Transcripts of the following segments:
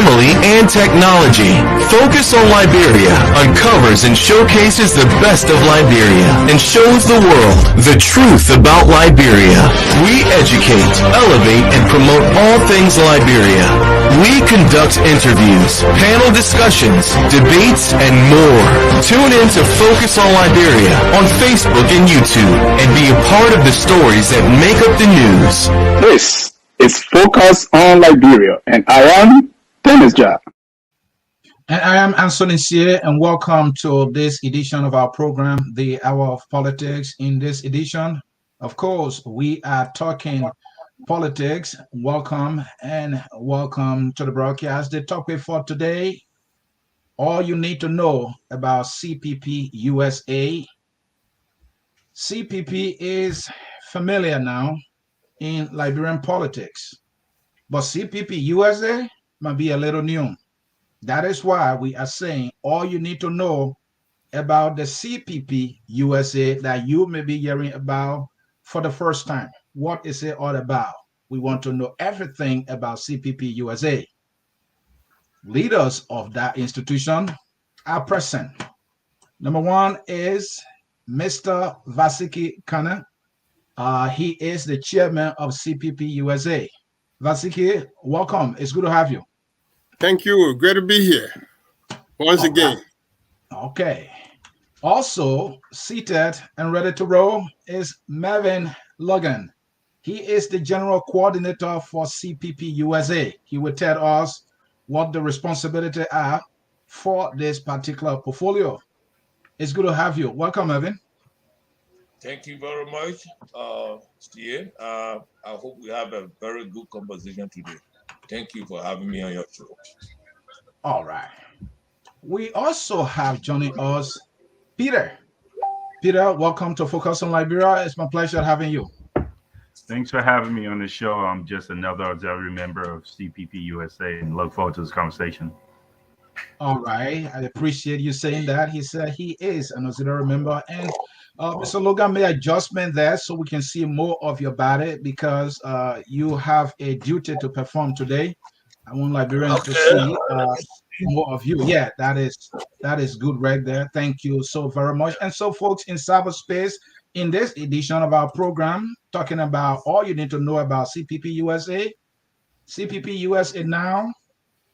family, and technology. Focus on Liberia uncovers and showcases the best of Liberia and shows the world the truth about Liberia. We educate, elevate, and promote all things Liberia. We conduct interviews, panel discussions, debates, and more. Tune in to Focus on Liberia on Facebook and YouTube and be a part of the stories that make up the news. This is Focus on Liberia, and I am Dennis Jah. And I am Anthony Sie, and welcome to this edition of our program, The Hour of Politics. In this edition, of course, we are talking politics. Welcome to the broadcast. The topic for today, all you need to know about CPP USA. CPP is familiar now in Liberian politics, but CPP USA might be a little new. That is why we are saying all you need to know about the CPP USA that you may be hearing about for the first time. What is it all about? We want to know everything about CPP USA. Leaders of that institution are present. Number one is Mr. Vasiki Kana. He is the chairman of CPP USA. Vasiki, welcome. It's good to have you. Thank you. Great to be here once again. Okay. Also seated and ready to roll is Mervyn Logan. He is the general coordinator for CPP USA. He will tell us what the responsibilities are for this particular portfolio. It's good to have you. Welcome, Mervyn. Thank you very much, Steve. I hope we have a very good conversation today. Thank you for having me on your show. All right. We also have joining us Peter. Peter, welcome to Focus on Liberia. It's my pleasure having you. Thanks for having me on the show. I'm just another auxiliary member of CPP USA and look forward to this conversation. All right. I appreciate you saying that. He said he is an auxiliary member. And Mr. Logan made adjustment there so we can see more of your body because you have a duty to perform today. I want Liberians to see more of you. Yeah, that is good right there. Thank you so very much. And so, folks, in cyberspace, in this edition of our program, talking about all you need to know about CPP USA, CPP USA now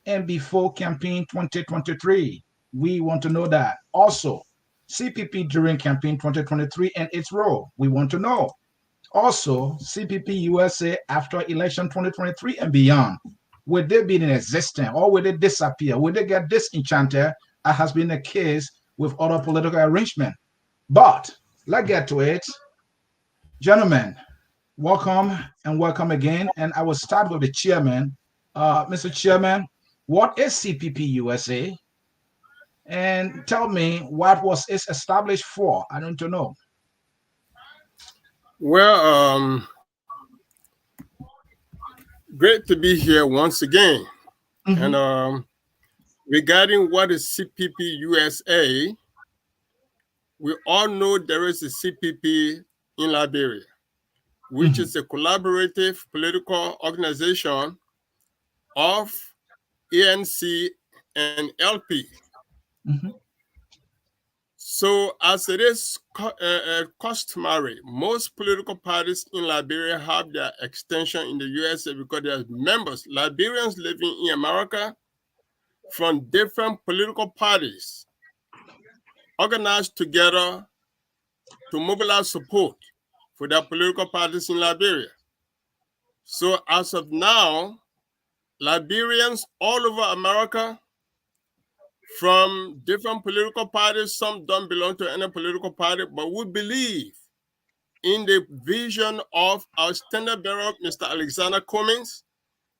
and before campaign 2023. We want to know that. Also, CPP during campaign 2023 and its role. We want to know. Also, CPP USA after election 2023 and beyond. Will they be in existence or will they disappear? Will they get disenchanted, as has been the case with other political arrangement? But let's get to it. Gentlemen, welcome and welcome again. And I will start with the chairman. Mr. Chairman, what is CPP USA? And tell me, what was it established for? I don't know. Well, great to be here once again. Mm-hmm. And regarding what is CPP USA, we all know there is a CPP in Liberia, which is a collaborative political organization of ANC and LP. So as it is customary, most political parties in Liberia have their extension in the USA because they are members, Liberians living in America from different political parties organized together to mobilize support for their political parties in Liberia. So as of now, Liberians all over America from different political parties, some don't belong to any political party, but we believe in the vision of our standard bearer, Mr. Alexander Cummings,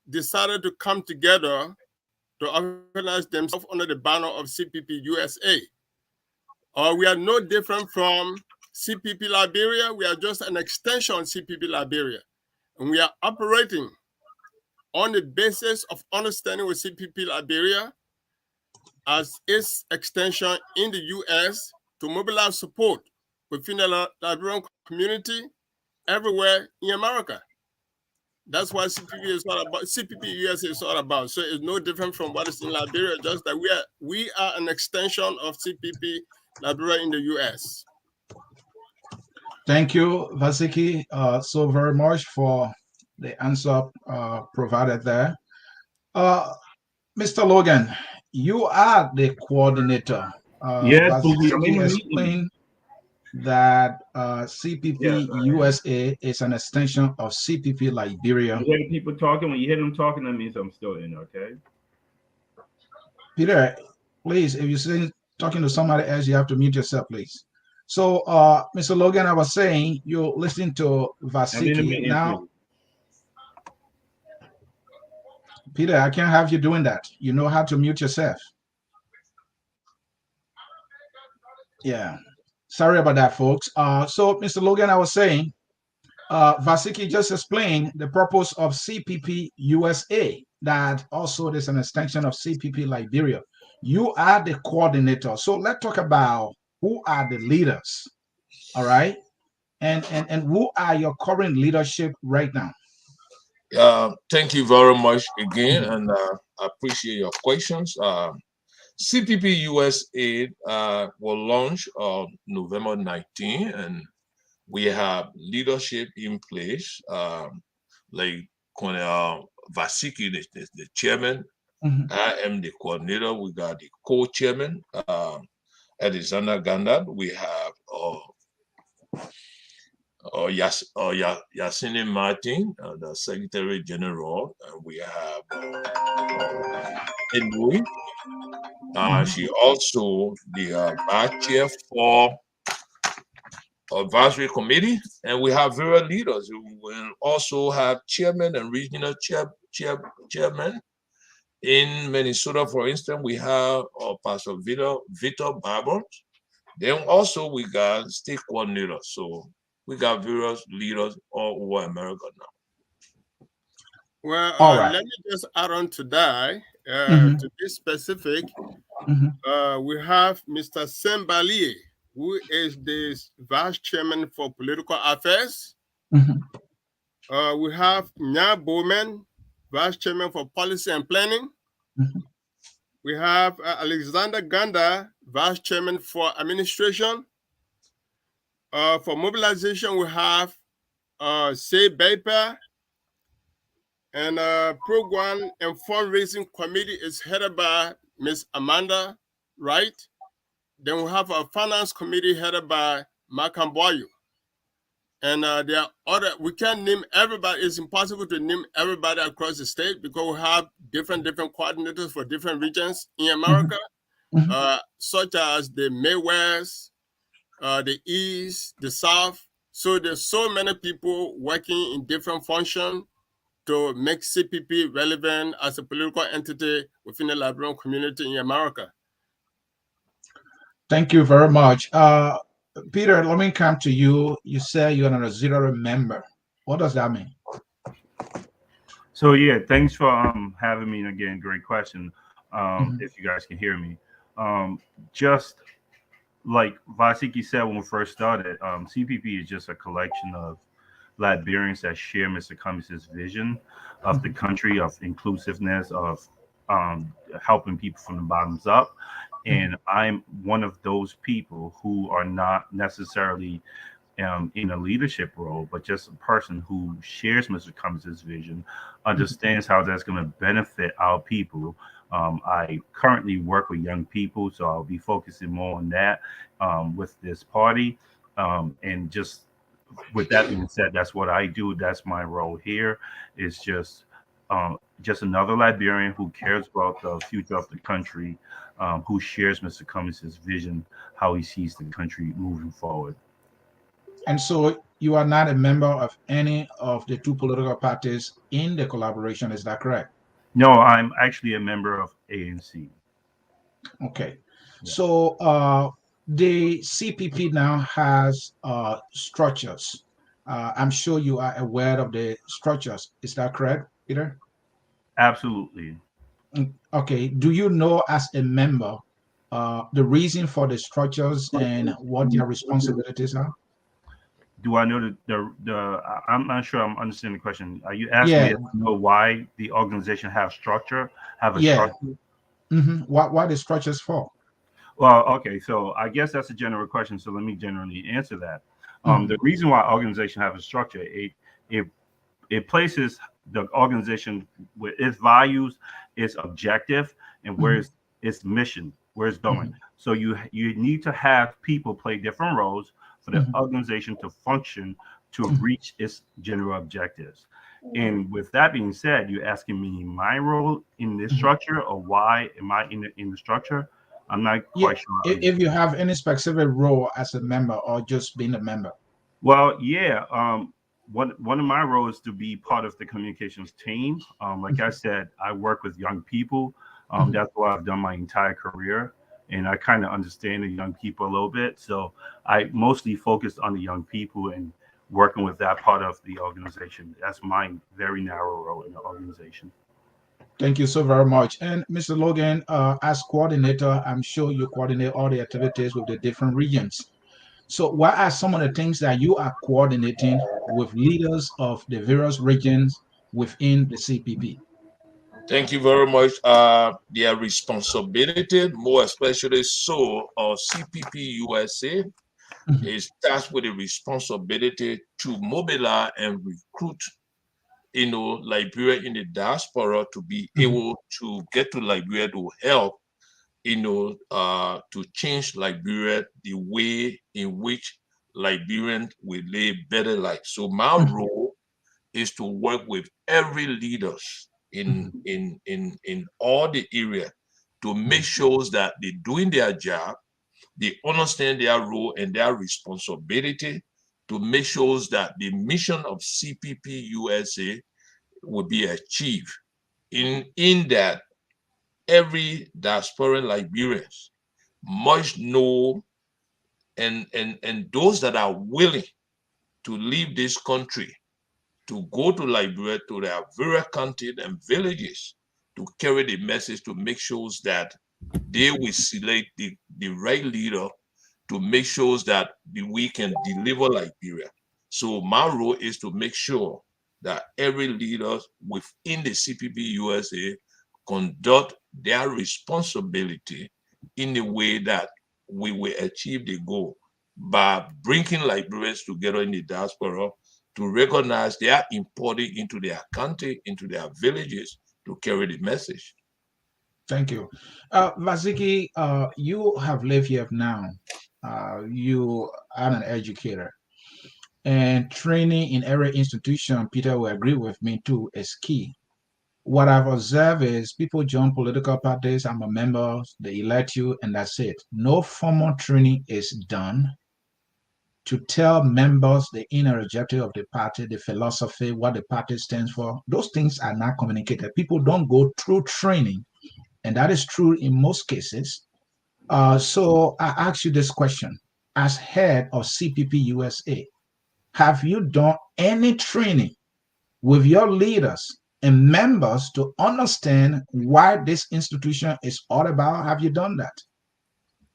decided to come together to organize themselves under the banner of CPP USA. We are no different from CPP Liberia. We are just an extension of CPP Liberia. And we are operating on the basis of understanding with CPP Liberia as its extension in the U.S. to mobilize support within the Liberian community everywhere in America. That's what CPP is all about. CPP USA is all about. So it's no different from what is in Liberia. Just that we are an extension of CPP Liberia in the US. Thank you, Vasiki, so very much for the answer provided there. Mr. Logan, you are the coordinator. Yes, believe I'm in Vasiki the meeting. explained that CPP Yes, USA is an extension of CPP Liberia. you hear people talking. When you hear them talking, that means I'm still in. Okay. Peter, please, if you're talking to somebody else, you have to mute yourself, please. So, Mr. Logan, I was saying you're listening to Vasiki now. Peter, I can't have you doing that. You know how to mute yourself. Yeah. Sorry about that, folks. So, Mr. Logan, I was saying, Vasiki just explained the purpose of CPP USA, that also there's an extension of CPP Liberia. You are the coordinator. So let's talk about who are the leaders, all right? And who are your current leadership right now? Thank you very much again, and I appreciate your questions. CPP USA will launch on November 19, and we have leadership in place, like Colonel Vasiki, the chairman. I am the coordinator. We got the co-chairman, Alexander Gandad. We have Yasini Martin, the Secretary General. We have Edwin. She also the vice chair for advisory committee, and we have various leaders. We will also have chairman and regional chairman. In Minnesota, for instance, we have Pastor Victor Barber. Then also we got state coordinators. So we got various leaders all over America now. Well, let me just add on to that. To be specific, we have Mr. Sembali, who is the vice chairman for political affairs. We have Nya Bowman, vice chairman for policy and planning. We have Alexander Ganda, vice chairman for administration. For mobilization, we have Say Baper, and program and fundraising committee is headed by Ms. Amanda Wright. Then we have a finance committee headed by Makamboyu. And there are other, we can't name everybody. It's impossible to name everybody across the state because we have different coordinators for different regions in America, such as the Midwest, the East, the South. So there's so many people working in different functions to make CPP relevant as a political entity within the Liberian community in America. Thank you very much. Peter, let me come to you. You say you're an auxiliary member. What does that mean? So yeah, thanks for having me again. Great question. If you guys can hear me, just like Vasiki said when we first started, CPP is just a collection of Liberians that share Mr. Cummings' vision of the country, of inclusiveness, of helping people from the bottoms up. And I'm one of those people who are not necessarily in a leadership role, but just a person who shares Mr. Cummings' vision, understands how that's going to benefit our people. I currently work with young people, so I'll be focusing more on that with this party. And just with that being said, that's what I do. That's my role here. Is just another Liberian who cares about the future of the country, who shares Mr. Cummings' vision, how he sees the country moving forward. And so you are not a member of any of the two political parties in the collaboration, is that correct? No, I'm actually a member of ANC. Okay. Yeah. So the CPP now has structures. I'm sure you are aware of the structures. Is that correct, Peter? Absolutely. Okay. Do you know as a member the reason for the structures and what their responsibilities are? Do I know I'm not sure I'm understanding the question. Are you asking me Yeah, to know why the organization have a yeah. structure? Why the structures fall? Well, okay, so I guess that's a general question. So let me generally answer that. Mhm, The reason why organization have a structure, it it places the organization with its values, its objective, and where mhm, its mission, where it's going. mhm, So you need to have people play different roles for the mhm, organization to function to mhm. reach its general objectives. And with that being said, you're asking me my role in this Mhm. structure or why am I in the structure? I'm not Yeah, quite sure. if you have any specific role as a member or just being a member. Well, yeah. One of my roles is to be part of the communications team. Like I Mhm, said, I work with young people. mhm. That's what I've done my entire career, and I kind of understand the young people a little bit. So I mostly focus on the young people and working with that part of the organization. That's my very narrow role in the organization. Thank you so very much. And Mr. Logan, as coordinator, I'm sure you coordinate all the activities with the different regions. So, what are some of the things that you are coordinating with leaders of the various regions within the CPP? Thank you very much. Their responsibility, more especially so, CPP USA Mhm, is tasked with the responsibility to mobilize and recruit, Liberia in the diaspora to be mhm, able to get to Liberia to help, to change Liberia the way in which Liberians will live better life. So my mhm, role is to work with every leaders mhm, in all the area to make sure that they're doing their job, they understand their role and their responsibility to make sure that the mission of CPP USA will be achieved. In that, every diaspora Liberians must know, and those that are willing to leave this country to go to Liberia, to their various counties and villages to carry the message to make sure that they will select the right leader to make sure that we can deliver Liberia. So my role is to make sure that every leader within the CPP USA conduct their responsibility in a way that we will achieve the goal by bringing Liberians together in the diaspora to recognize they are imported into their country, into their villages to carry the message. Thank you. Vasiki, you have lived here now. You are an educator, and training in every institution, Peter will agree with me too, is key. What I've observed is people join political parties, I'm a member, they elect you, and that's it. No formal training is done to tell members the inner objective of the party, the philosophy, what the party stands for. Those things are not communicated. People don't go through training, and that is true in most cases. So I ask you this question. As head of CPP USA, have you done any training with your leaders and members to understand why this institution is all about? Have you done that?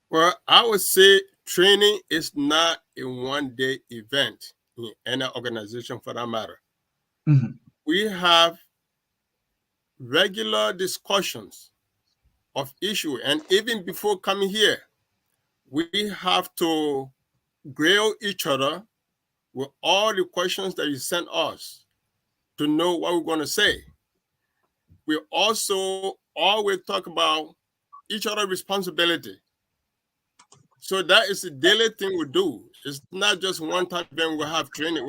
Well, I would say training is not a one-day event in any organization for that matter. Mhm, We have regular discussions of issue, and even before coming here, we have to grill each other with all the questions that you sent us to know what we're going to say. We also always talk about each other's responsibility. So that is the daily thing we do. It's not just one time event we have training.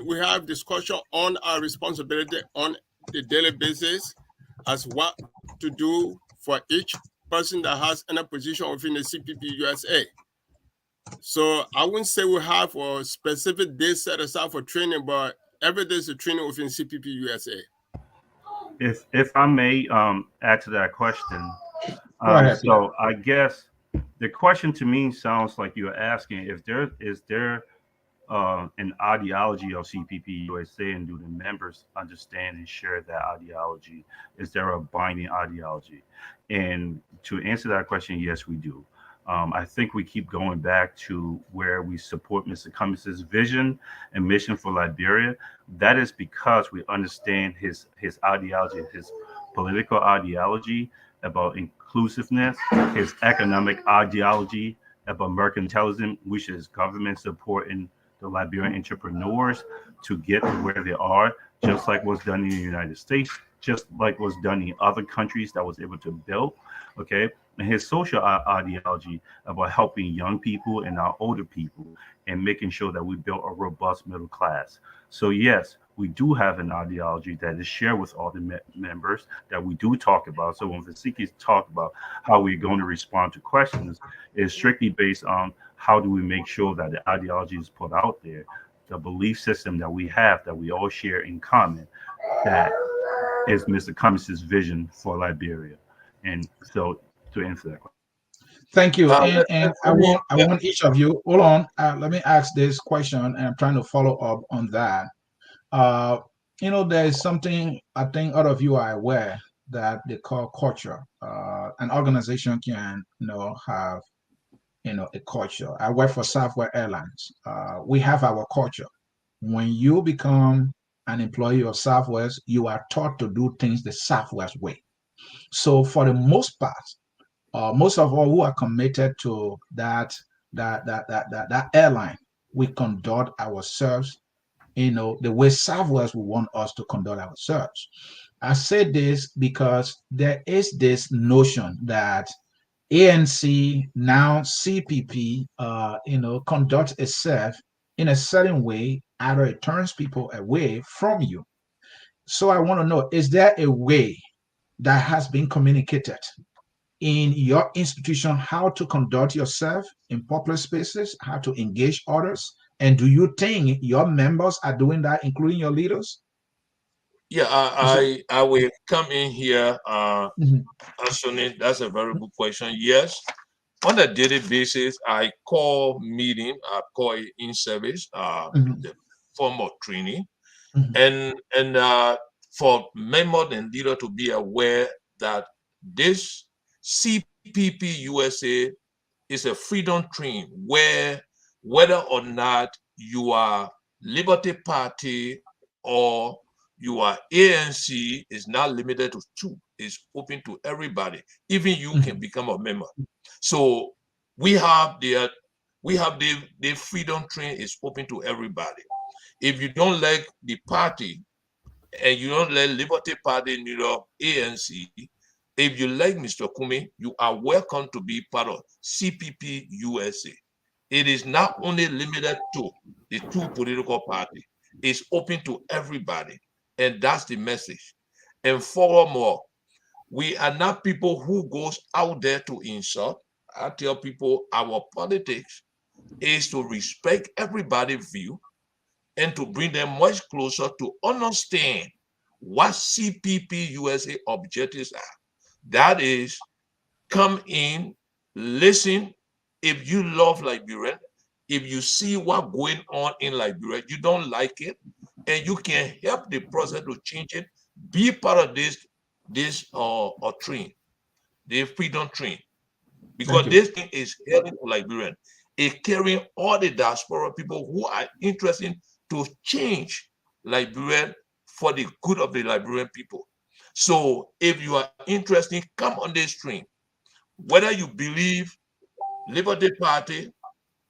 We have discussion on our responsibility on the daily basis as what to do for each person that has any position within the CPP USA. So I wouldn't say we have a specific day set aside for training, but every day is a training within CPP USA. If I may add to that question, go ahead, Peter. so I guess the question to me sounds like you're asking if there an ideology of CPP USA and do the members understand and share that ideology? Is there a binding ideology? And to answer that question, yes, we do. I think we keep going back to where we support Mr. Cummins's vision and mission for Liberia. That is because we understand his ideology, his political ideology about inclusiveness, his economic ideology about mercantilism, which is government supporting the Liberian entrepreneurs to get to where they are, just like was done in the United States, just like was done in other countries that was able to build. Okay, and his social ideology about helping young people and our older people and making sure that we build a robust middle class. So yes, we do have an ideology that is shared with all the members that we do talk about. So when Vasiki talk about how we're going to respond to questions, is strictly based on how do we make sure that the ideology is put out there, the belief system that we have that we all share in common, that is Mr. Cummins's vision for Liberia. And so to answer that question. Thank you. Let And I me, want each of you, hold on, let me ask this question, and I'm trying to follow up on that. Uh, there is something I think all of you are aware that they call culture. An organization can, have, a culture. I work for Southwest Airlines. We have our culture. When you become an employee of Southwest, you are taught to do things the Southwest way. So for the most part, most of all who are committed to that airline, we conduct ourselves, the way Southwest will want us to conduct ourselves. I say this because there is this notion that ANC, now CPP, conducts itself in a certain way, either it turns people away from you. So I want to know, is there a way that has been communicated in your institution how to conduct yourself in public spaces, how to engage others? And do you think your members are doing that, including your leaders? yeah, I will come in here, Mhm. Anthony. That's a very good question. Yes, on a daily basis, I call meeting, I call it in service, Mhm. the form of training, Mhm. and for members and leaders to be aware that this CPP USA is a freedom train where whether or not you are Liberty Party or you are ANC is not limited to two. It's open to everybody. Even you can Mhm. become a member. So we have the freedom train is open to everybody. If you don't like the party and you don't like Liberty Party, New York, ANC, if you like Mr. Kumi, you are welcome to be part of CPP USA. It is not only limited to the two political parties, it's open to everybody. And that's the message. And furthermore, we are not people who goes out there to insult. I tell people our politics is to respect everybody's view and to bring them much closer to understand what CPP USA objectives are. That is, come in, listen. If you love Liberia, if you see what's going on in Liberia, you don't like it, and you can help the process to change it, be part of this train, the freedom train, Thank because you. this thing is helping to Liberian. It carrying all the diaspora people who are interested to change Liberia for the good of the Liberian people. So if you are interested, come on this train. Whether you believe Liberty Party,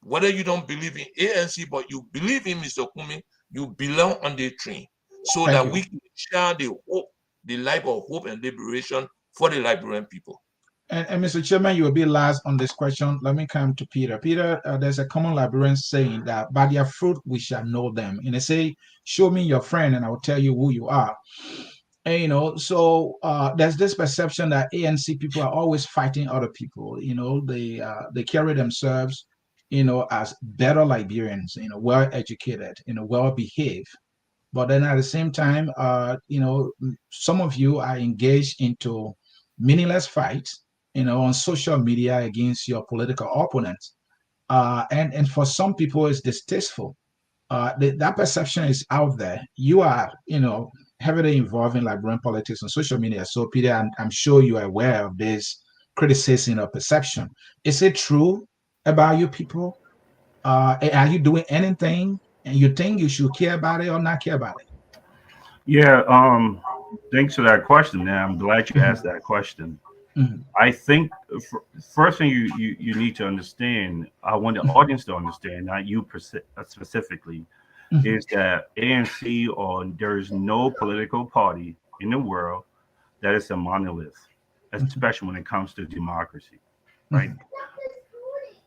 whether you don't believe in ANC, but you believe in Mr. Kumi, you belong on the train so Thank that you. we can share the hope, the life of hope and liberation for the Liberian people. And Mr. Chairman, you will be last on this question. Let me come to Peter. Peter, there's a common Liberian saying that by their fruit we shall know them. And they say, show me your friend and I will tell you who you are. And, so there's this perception that ANC people are always fighting other people. They carry themselves, as better Liberians, well educated, well behaved. But then at the same time, some of you are engaged into meaningless fights, on social media against your political opponents. And for some people, it's distasteful. That perception is out there. You are, heavily involved in Liberian politics on social media. So, Peter, I'm sure you are aware of this, criticism or perception. Is it true about you people? Are you doing anything and you think you should care about it or not care about it? Yeah, thanks for that question, man. I'm glad you asked Mhm, that question. mhm, I think first thing you need to understand, I want the mhm, audience to understand, not you specifically, mhm, is that ANC or there is no political party in the world that is a monolith, mhm, especially when it comes to democracy, right? mhm,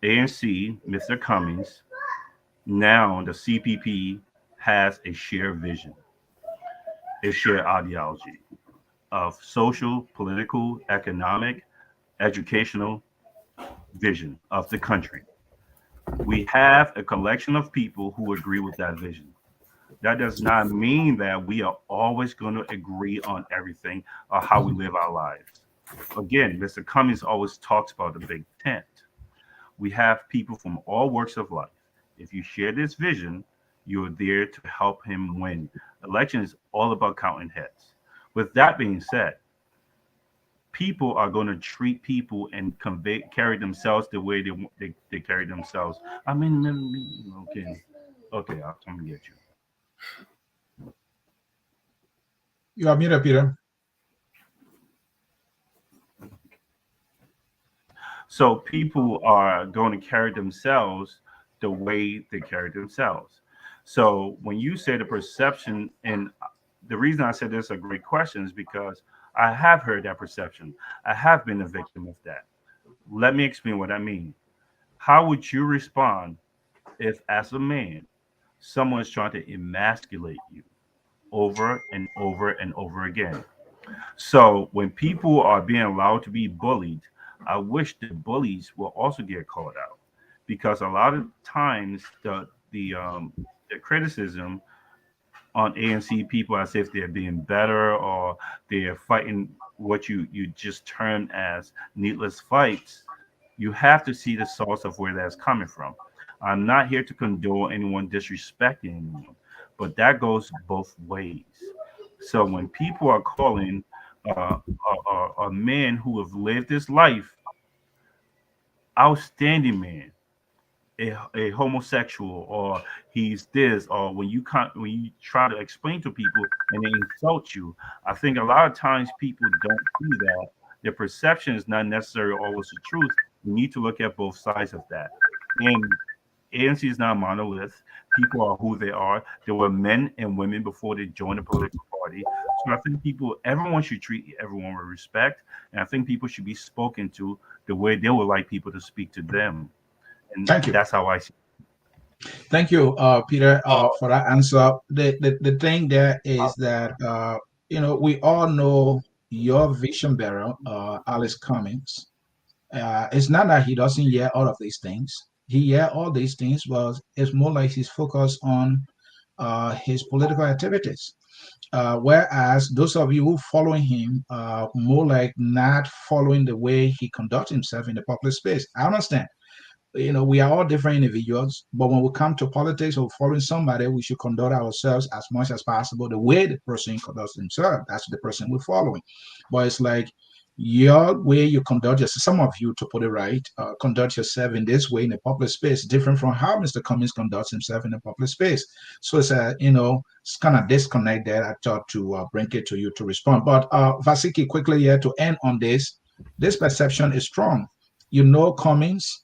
ANC, Mr. Cummings, now the CPP has a shared vision, a shared ideology of social, political, economic, educational vision of the country. We have a collection of people who agree with that vision. That does not mean that we are always going to agree on everything or how we mhm. live our lives. Again, Mr. Cummings always talks about the big tent. We have people from all walks of life. If you share this vision, you're there to help him win. Election is all about counting heads. With that being said, people are going to treat people and carry themselves the way they carry themselves. I mean, okay, okay, I'll come and get you. You are muted, Peter. So people are going to carry themselves the way they carry themselves. So when you say the perception, and the reason I said this is a great question is because I have heard that perception. I have been a victim of that. Let me explain what I mean. How would you respond if, as a man, someone's trying to emasculate you over and over and over again? So when people are being allowed to be bullied, I wish the bullies will also get called out, because a lot of times the criticism on ANC people as if they're being better or they're fighting what you just termed as needless fights. You have to see the source of where that's coming from. I'm not here to condone anyone disrespecting anyone, but that goes both ways. So when people are calling a man who have lived his life, outstanding man, a homosexual, or he's this, or when you try to explain to people and they insult you, I think a lot of times people don't see that. Their perception is not necessarily always the truth. You need to look at both sides of that. And ANC is not a monolith. People are who they are. There were men and women before they joined a political party. So I think everyone should treat everyone with respect. And I think people should be spoken to the way they would like people to speak to them. And Thank you. that's how I see it. Thank you, Peter, Uh, for that answer. The thing there is that, we all know your vision bearer, Alice Cummings. It's not that he doesn't hear all of these things. He hear all these things, but it's more like he's focused on his political activities. Whereas those of you who following him more like not following the way he conducts himself in the public space. I understand, we are all different individuals, but when we come to politics or following somebody, we should conduct ourselves as much as possible the way the person conducts himself. That's the person we're following. But it's like your way you conduct yourself, some of you, to put it right, conduct yourself in this way in the public space, different from how Mr. Cummings conducts himself in the public space. So it's kind of disconnect that I thought to bring it to you to respond. But Vasiki, quickly here to end on this perception is strong. Cummings,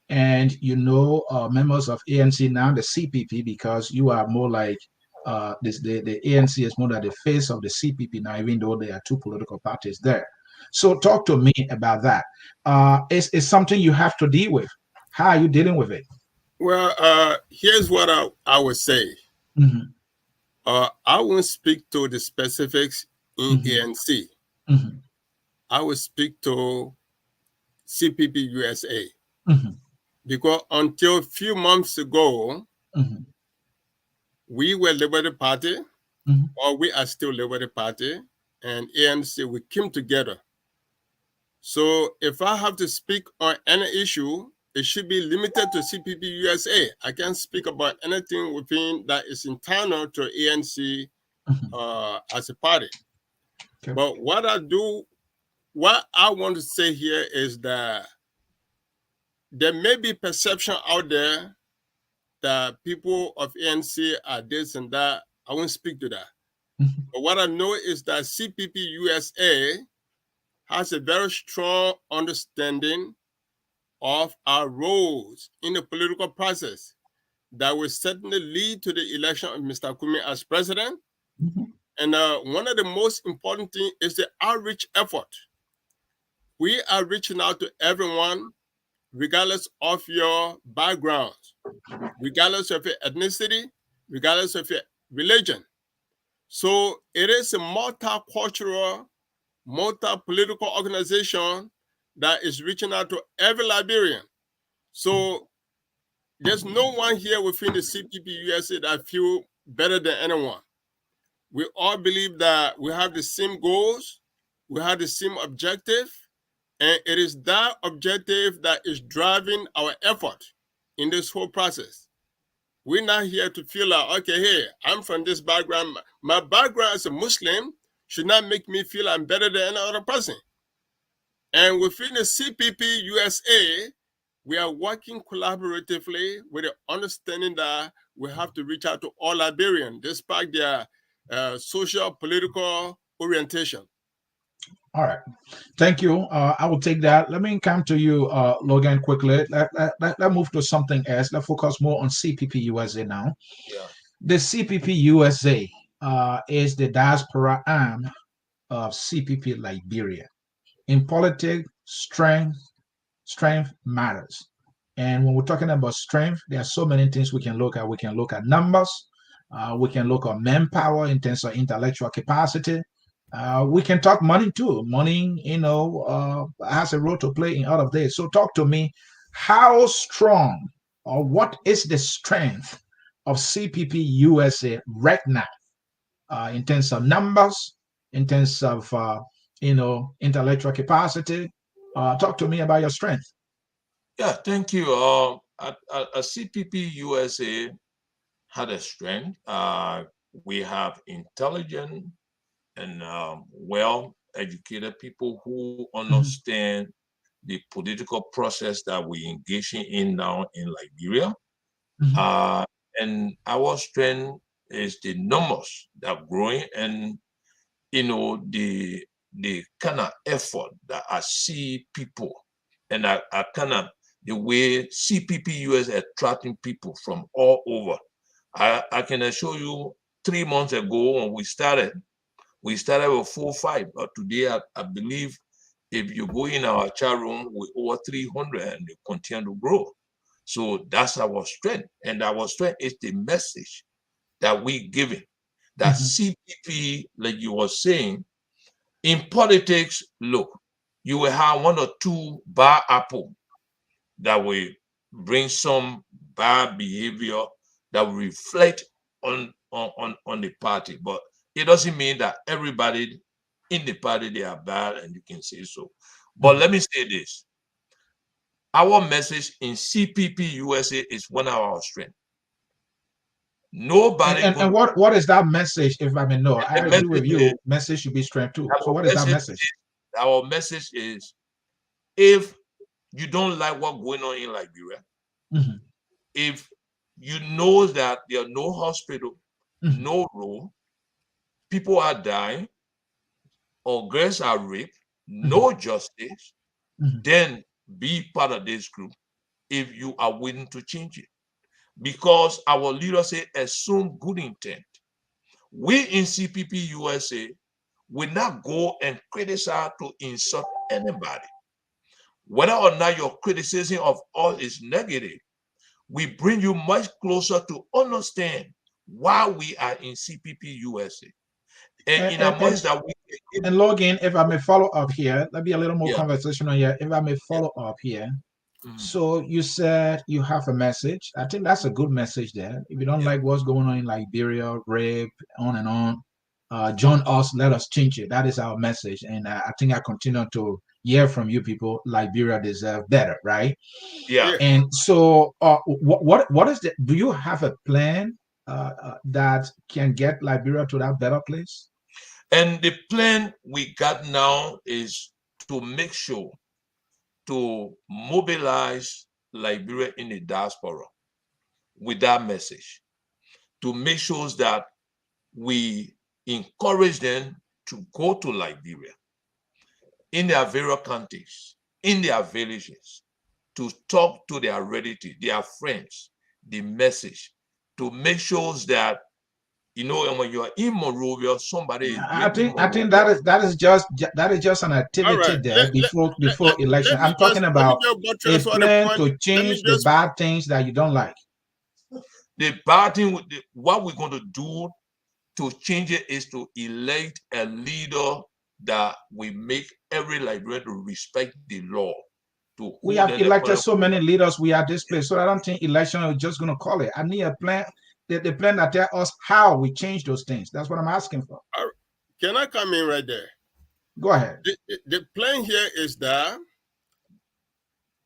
and members of ANC now, the CPP, because you are more like the ANC is more like the face of the CPP now, even though there are two political parties there. So talk to me about that. It's something you have to deal with. How are you dealing with it? Well, here's what I would say. Mm-hmm. I won't speak to the specifics in Mm-hmm. ANC. Mm-hmm. I will speak to CPP USA, Mm-hmm. because until a few months ago, Mm-hmm. we were Liberty Party, Mm-hmm. or we are still Liberty Party, and ANC, we came together. So if I have to speak on any issue, it should be limited to CPP USA. I can't speak about anything within that is internal to ANC Mm-hmm. as a party. Okay. But what I do what I want to say here is that there may be perception out there that people of ANC are this and that. I won't speak to that. But what I know is that CPP USA has a very strong understanding of our roles in the political process that will certainly lead to the election of Mr. Kumi as president. And one of the most important things is the outreach effort. We are reaching out to everyone, regardless of your background, regardless of your ethnicity, regardless of your religion. So it is a multicultural, multi-political organization that is reaching out to every Liberian. So there's no one here within the CPP USA that feel better than anyone. We all believe that we have the same goals, we have the same objective, and it is that objective that is driving our effort in this whole process. We're not here to feel like, okay, hey, I'm from this background. My background as a Muslim should not make me feel I'm better than any other person. And within the CPP USA, we are working collaboratively with the understanding that we have to reach out to all Liberians, despite their social, political orientation. All right. Thank you. I will take that. Let me come to you, Logan, quickly. Let's move to something else. Let's focus more on CPP USA now. Yeah. The CPP USA is the diaspora arm of CPP Liberia. In politics, strength matters. And when we're talking about strength, there are so many things we can look at. We can look at numbers. We can look at manpower in terms of intellectual capacity. We can talk money too. Money, has a role to play in all of this. So talk to me, how strong or what is the strength of CPP USA right now in terms of numbers, in terms of, intellectual capacity? Talk to me about your strength. Yeah, thank you. A CPP USA had a strength. We have intelligent and well-educated people who understand the political process that we're engaging in now in Liberia. And our strength is the numbers that are growing, and the kind of effort that I see people, and I kind of the way CPP US attracting people from all over. I can assure you 3 months ago when we started with 4 or 5, but today I believe if you go in our chat room with over 300 and they continue to grow. So that's our strength. And our strength is the message that we're giving. That CPP, like you were saying, in politics, look, you will have 1 or 2 bad apple that will bring some bad behavior that will reflect on the party. But it doesn't mean that everybody in the party, they are bad and you can say so. But let me say this. Our message in CPP USA is one of our strengths. Nobody. And what is that message, if I may know? I agree with you. Message should be strength too. So what is that message? Our message is, if you don't like what's going on in Liberia, if you know that there are no hospital, no road, people are dying, or girls are raped, no justice, then be part of this group if you are willing to change it. Because our leaders say assume good intent. We in CPP USA will not go and criticize to insult anybody. Whether or not your criticism of us is negative, we bring you much closer to understand why we are in CPP USA. And Logan, if I may follow up here, let me be a little more conversational here. If I may follow up here. So you said you have a message. I think that's a good message there. If you don't like what's going on in Liberia, rape, on and on, join us, let us change it. That is our message. And I think I continue to hear from you people. Liberia deserve better, right? Yeah. And so what is the, do you have a plan that can get Liberia to that better place? And the plan we got now is to make sure to mobilize Liberia in the diaspora with that message, to make sure that we encourage them to go to Liberia in their various counties, in their villages, to talk to their relatives, their friends, the message, to make sure that, you know, when you're in Monrovia, somebody is I think Monrovia. that is just an All activity right. there before election. I'm talking Let me about just a buttress on the plan point. to Let me change the just bad things that you don't like. The bad thing, what we're going to do to change it is to elect a leader that will make every Liberian to respect the law. We have elected so many leaders. We are this place, so I don't think election is just going to call it. I need a plan. The plan that tell us how we change those things. That's what I'm asking for. Can I come in right there? Go ahead. The plan here is that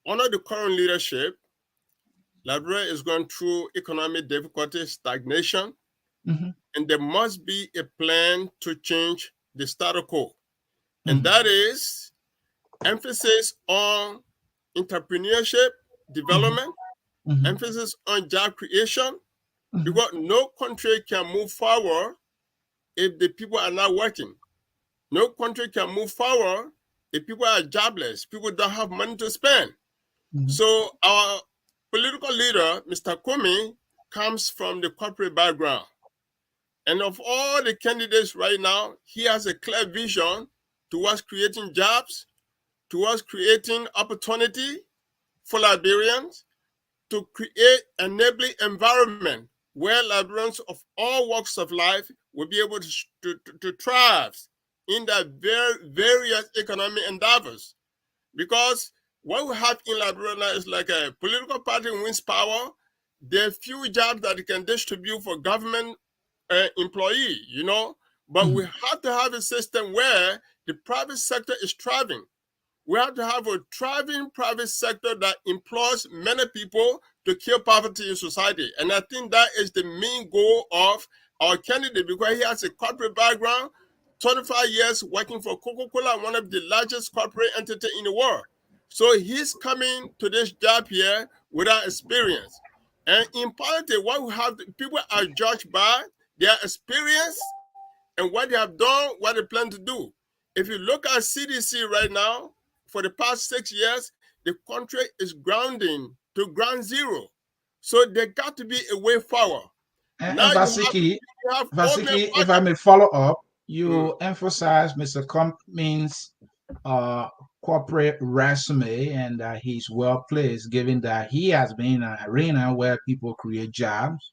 under the current leadership, Liberia is going through economic difficulties, stagnation, and there must be a plan to change the status quo. And that is emphasis on entrepreneurship, development, emphasis on job creation, because no country can move forward if the people are not working. No country can move forward if people are jobless. People don't have money to spend. So our political leader, Mr. Kumi, comes from the corporate background. And of all the candidates right now, he has a clear vision towards creating jobs, towards creating opportunity for Liberians, to create an enabling environment where Liberians of all walks of life will be able to thrive in their various economic endeavors. Because what we have in Liberia now is like a political party wins power, there are few jobs that it can distribute for government employee, you know, but we have to have a system where the private sector is thriving. We have to have a thriving private sector that employs many people to kill poverty in society. And I think that is the main goal of our candidate, because he has a corporate background, 25 years working for Coca-Cola, one of the largest corporate entities in the world. So he's coming to this job here without experience. And in politics, what we have, people are judged by their experience and what they have done, what they plan to do. If you look at CDC right now, for the past 6 years, the country is grounding to ground zero. So there got to be a way forward. And Now Vasiki, Vasiki, if I may follow up, you emphasize Mr. Cummings' corporate resume and that he's well placed, given that he has been in an arena where people create jobs,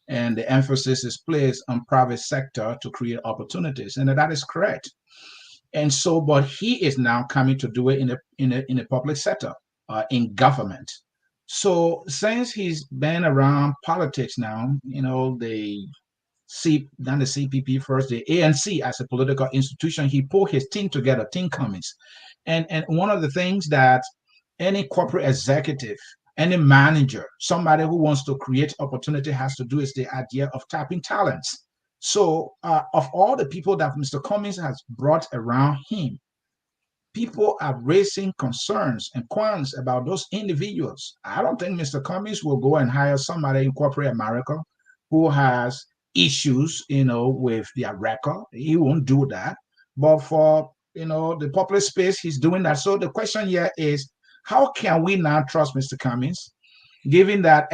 and the emphasis is placed on private sector to create opportunities, and that is correct. And so, but he is now coming to do it in a public sector, in government. So since he's been around politics now, you know, the CPP first, the ANC as a political institution, he pulled his team together, Team Cummings. And one of the things that any corporate executive, any manager, somebody who wants to create opportunity has to do is the idea of tapping talents. So of all the people that Mr. Cummings has brought around him, people are raising concerns and qualms about those individuals. I don't think Mr. Cummings will go and hire somebody in corporate America who has issues, you know, with their record. He won't do that. But for, you know, the public space, he's doing that. So the question here is, how can we now trust Mr. Cummings, given that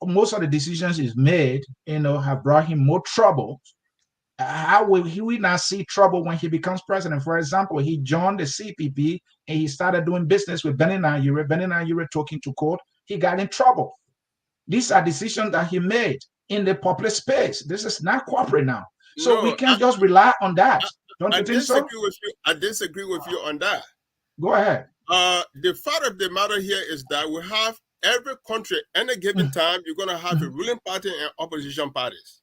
most of the decisions he's made, you know, have brought him more trouble? How will he not see trouble when he becomes president? For example, he joined the CPP and he started doing business with Benin and Europe. Benin and Europe talking to court. He got in trouble. These are decisions that he made in the public space. This is not corporate now. So we can't just rely on that. Don't you think so? I disagree with you on that. Go ahead. The fact of the matter here is that we have every country, any given time, you're going to have a ruling party and opposition parties.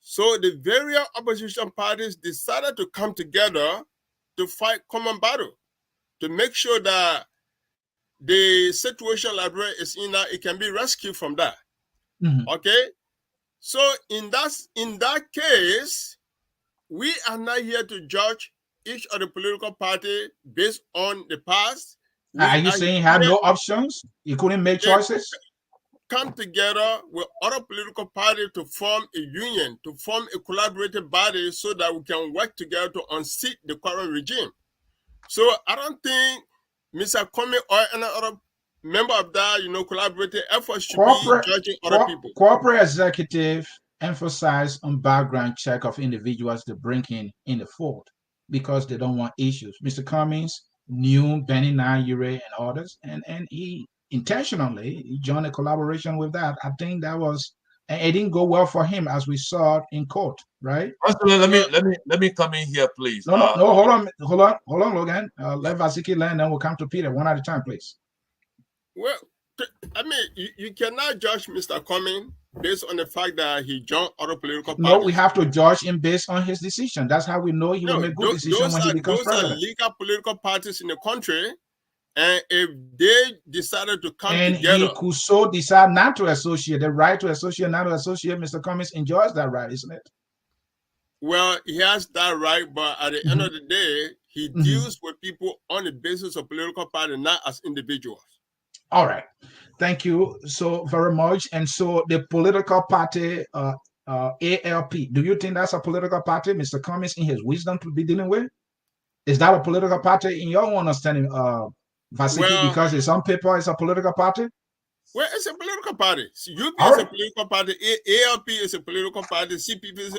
So the various opposition parties decided to come together to fight common battle, to make sure that the situation Liberia is in now, it can be rescued from that. Okay? So in that case, we are not here to judge each of the political party based on the past. Are you saying you have no options? You couldn't make choices? Come together with other political parties to form a union, to form a collaborative body so that we can work together to unseat the current regime. So I don't think Mr. Comey or any other member of that, collaborative effort should be judging other people. Corporate executive emphasize on background check of individuals to bring in the fold because they don't want issues. Mr. Cummings knew Benny Nayure and others, and he intentionally joined a collaboration with that. I think that was, and it didn't go well for him as we saw in court, right? Let me come in here, please. No, hold on, Logan. Let Vasiki land, then we'll come to Peter one at a time, please. Well, I mean, you cannot judge Mr. Cummings based on the fact that he joined other political parties. No, we have to judge him based on his decision. That's how we know he will make good decisions when he becomes president. Those are legal political parties in the country, and if they decided to come together, he could so decide not to associate. The right to associate, not to associate, Mr. Cummings enjoys that right, isn't it? Well, he has that right, but at the end of the day, he deals with people on the basis of political party, not as individuals. All right. Thank you so very much. And so the political party, ALP, do you think that's a political party, Mr. Cummings, in his wisdom, to be dealing with? Is that a political party in your understanding, Vasiki, because it's on paper, it's a political party? Well, it's a political party. UP is a political party. ALP is a political party. CPP is,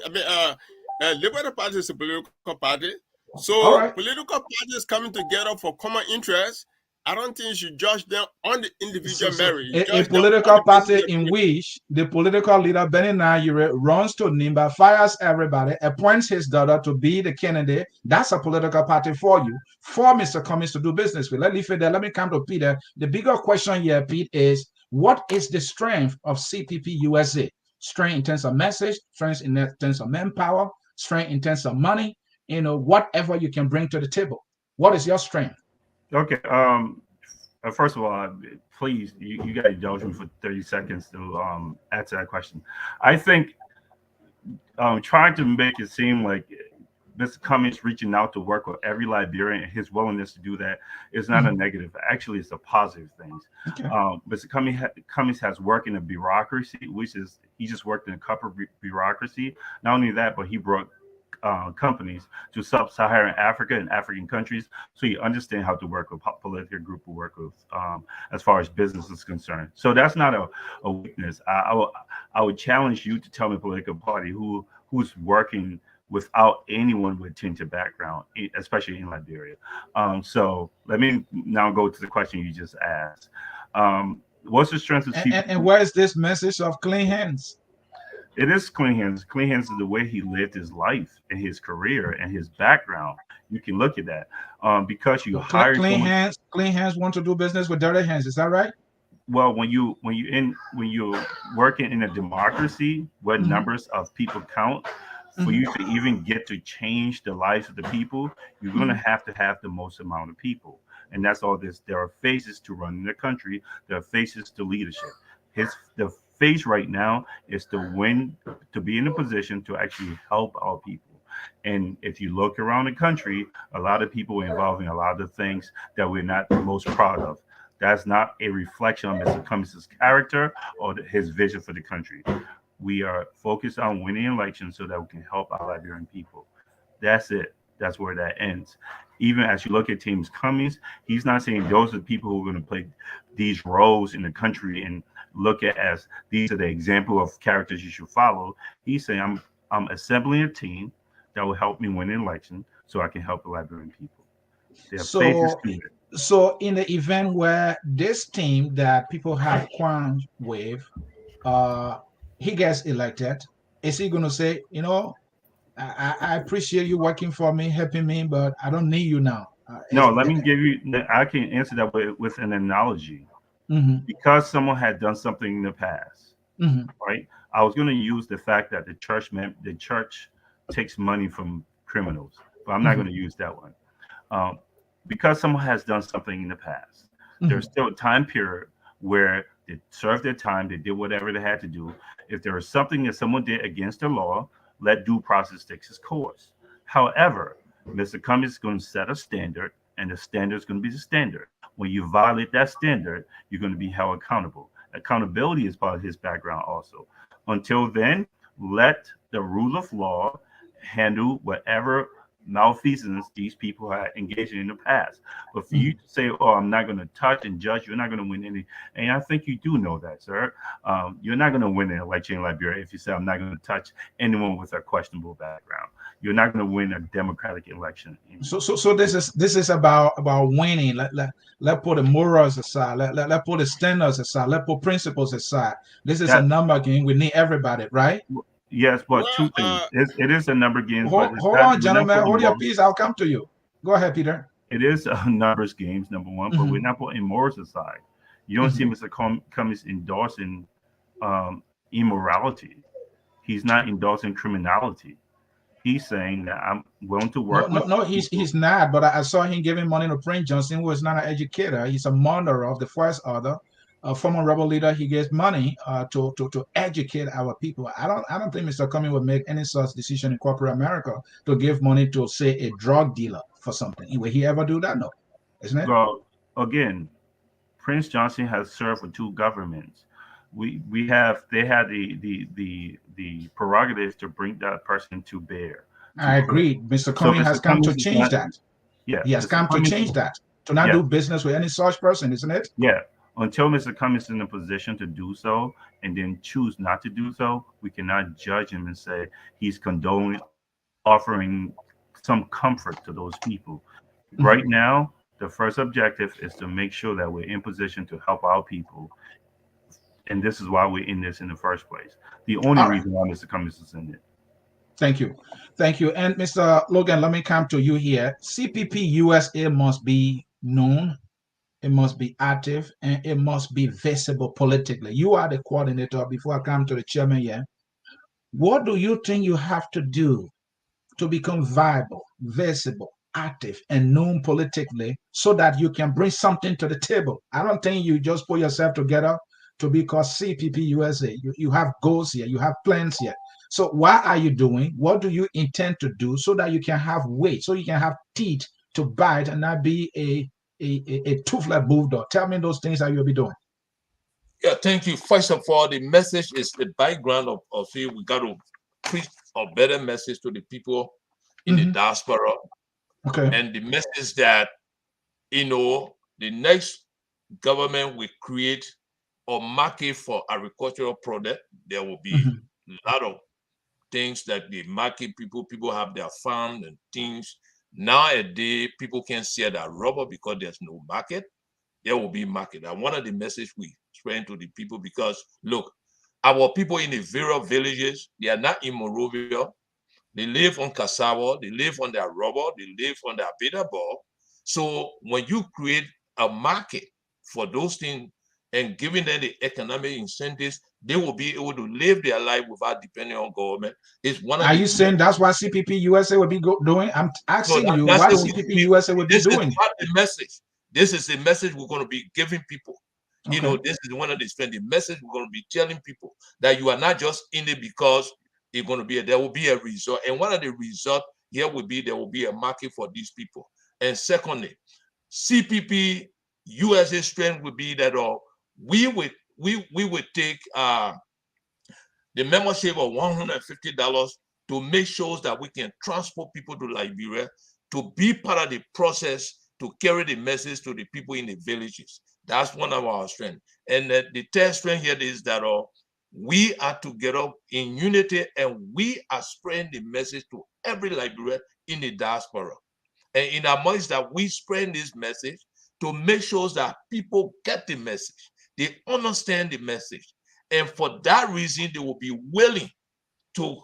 Liberal Party is a political party. So political parties coming together for common interests, I don't think you should judge them on the individual merit. A political party in which the political leader, Benny Nayure, runs to Nimba, fires everybody, appoints his daughter to be the candidate. That's a political party for you, for Mr. Cummings to do business with. Let me come to Peter. The bigger question here, Pete, is what is the strength of CPP USA? Strength in terms of message, strength in terms of manpower, strength in terms of money, whatever you can bring to the table. What is your strength? Okay. First of all, please, you got to indulge me for 30 seconds to answer that question. I think trying to make it seem like Mr. Cummings reaching out to work with every Liberian and his willingness to do that is not a negative. Actually, it's a positive thing. Okay. Mr. Cummings has worked in a bureaucracy, which is he just worked in a corporate bureaucracy. Not only that, but he brought companies to sub-Saharan Africa and African countries, so you understand how to work with political group to work with as far as business is concerned. So that's not a weakness. I would challenge you to tell me a political party who's working without anyone with tinted background, especially in Liberia. So let me now go to the question you just asked. What's the strength of CPP? And where is this message of clean hands? It is clean hands. Clean hands is the way he lived his life and his career and his background. You can look at that because you hire clean hands. Clean hands want to do business with dirty hands. Is that right? Well, when you're working in a democracy where numbers of people count, for you to even get to change the lives of the people, you're going to have the most amount of people, and that's all this. There are phases to running the country. There are phases to leadership. The phase right now is to be in a position to actually help our people. And if you look around the country, a lot of people are involved in a lot of things that we're not the most proud of. That's not a reflection on Mr. Cummings' character or his vision for the country. We are focused on winning elections so that we can help our Liberian people. That's it. That's where that ends. Even as you look at James Cummings, he's not saying those are the people who are going to play these roles in the country and look at as these are the example of characters you should follow. He's saying I'm assembling a team that will help me win an election so I can help the Liberian people. So in the event where this team that people have qualms with, he gets elected, is he going to say, I appreciate you working for me, helping me, but I don't need you now? No, let me give you, I can answer that with an analogy. Because someone had done something in the past, right? I was going to use the fact that the church takes money from criminals, but I'm not going to use that one. Because someone has done something in the past, there's still a time period where they served their time, they did whatever they had to do. If there is something that someone did against the law, let due process take its course. However, Mr. Cummings is going to set a standard, and the standard is going to be the standard. When you violate that standard, you're going to be held accountable. Accountability is part of his background also. Until then, let the rule of law handle whatever malfeasance these people are engaged in the past. But for you to say, "Oh, I'm not going to touch and judge," you're not going to win any. And I think you do know that, sir. You're not going to win an election in Liberia if you say, "I'm not going to touch anyone with a questionable background." You're not going to win a democratic election. So this is about winning. Let put the morals aside. Let put the standards aside. Let put principles aside. This is a number game. We need everybody, right? Yes, but two things. It is a number game. Hold on, gentlemen. Hold your peace. I'll come to you. Go ahead, Peter. It is a numbers games, number one, but we're not putting morals aside. You don't see Mr. Cummings endorsing immorality. He's not endorsing criminality. He's saying that I'm willing to work. No, he's not. But I saw him giving money to Prince Johnson, who is not an educator. He's a murderer of the first order, a former rebel leader. He gives money to educate our people. I don't think Mr. Cummings would make any such decision in corporate America to give money to, say, a drug dealer for something. Will he ever do that? No, isn't it? Well, again, Prince Johnson has served for two governments. They had the prerogative to bring that person to bear. I agree. Mr. Cummings has come to change that. Yeah, he has come to change that, to not do business with any such person, isn't it? Yeah. Until Mr. Cummings is in a position to do so and then choose not to do so, we cannot judge him and say he's condoning, offering some comfort to those people. Right now, the first objective is to make sure that we're in position to help our people. And this is why we're in this in the first place. The only reason why Mr. Cummings is in it. Thank you. Thank you. And Mr. Logan, let me come to you here. CPP USA must be known, it must be active, and it must be visible politically. You are the coordinator. Before I come to the chairman here, what do you think you have to do to become viable, visible, active, and known politically so that you can bring something to the table? I don't think you just put yourself together to be called CPP USA. You have goals here, you have plans here. So what are you doing? What do you intend to do so that you can have weight, so you can have teeth to bite and not be a toothless bulldog? Tell me those things that you'll be doing. Yeah, thank you. First of all, the message is the background of it. We got to preach a better message to the people in the diaspora. Okay. And the message that, the next government will create a market for agricultural product. There will be a lot of things that the market people have their farm and things. Nowadays, people can't sell that rubber because there's no market. There will be market. And one of the message we spread to the people, because look, our people in the various villages, they are not in Monrovia. They live on cassava, they live on their rubber, they live on their bitter ball. So when you create a market for those things and giving them the economic incentives, they will be able to live their life without depending on government. Are you saying that's what CPP USA would be doing? I'm asking you what CPP USA would be doing. This is the message. This is the message we're going to be giving people. Okay. This is one of the message we're going to be telling people, that you are not just in it because it's going to be there will be a result. And one of the results here will be there will be a market for these people. And secondly, CPP USA strength would be that we would take the membership of $150 to make sure that we can transport people to Liberia to be part of the process to carry the message to the people in the villages. That's one of our strengths. And the third strength here is that we are together in unity, and we are spreading the message to every Liberian in the diaspora. And in our minds that we spread this message to make sure that people get the message, they understand the message. And for that reason, they will be willing to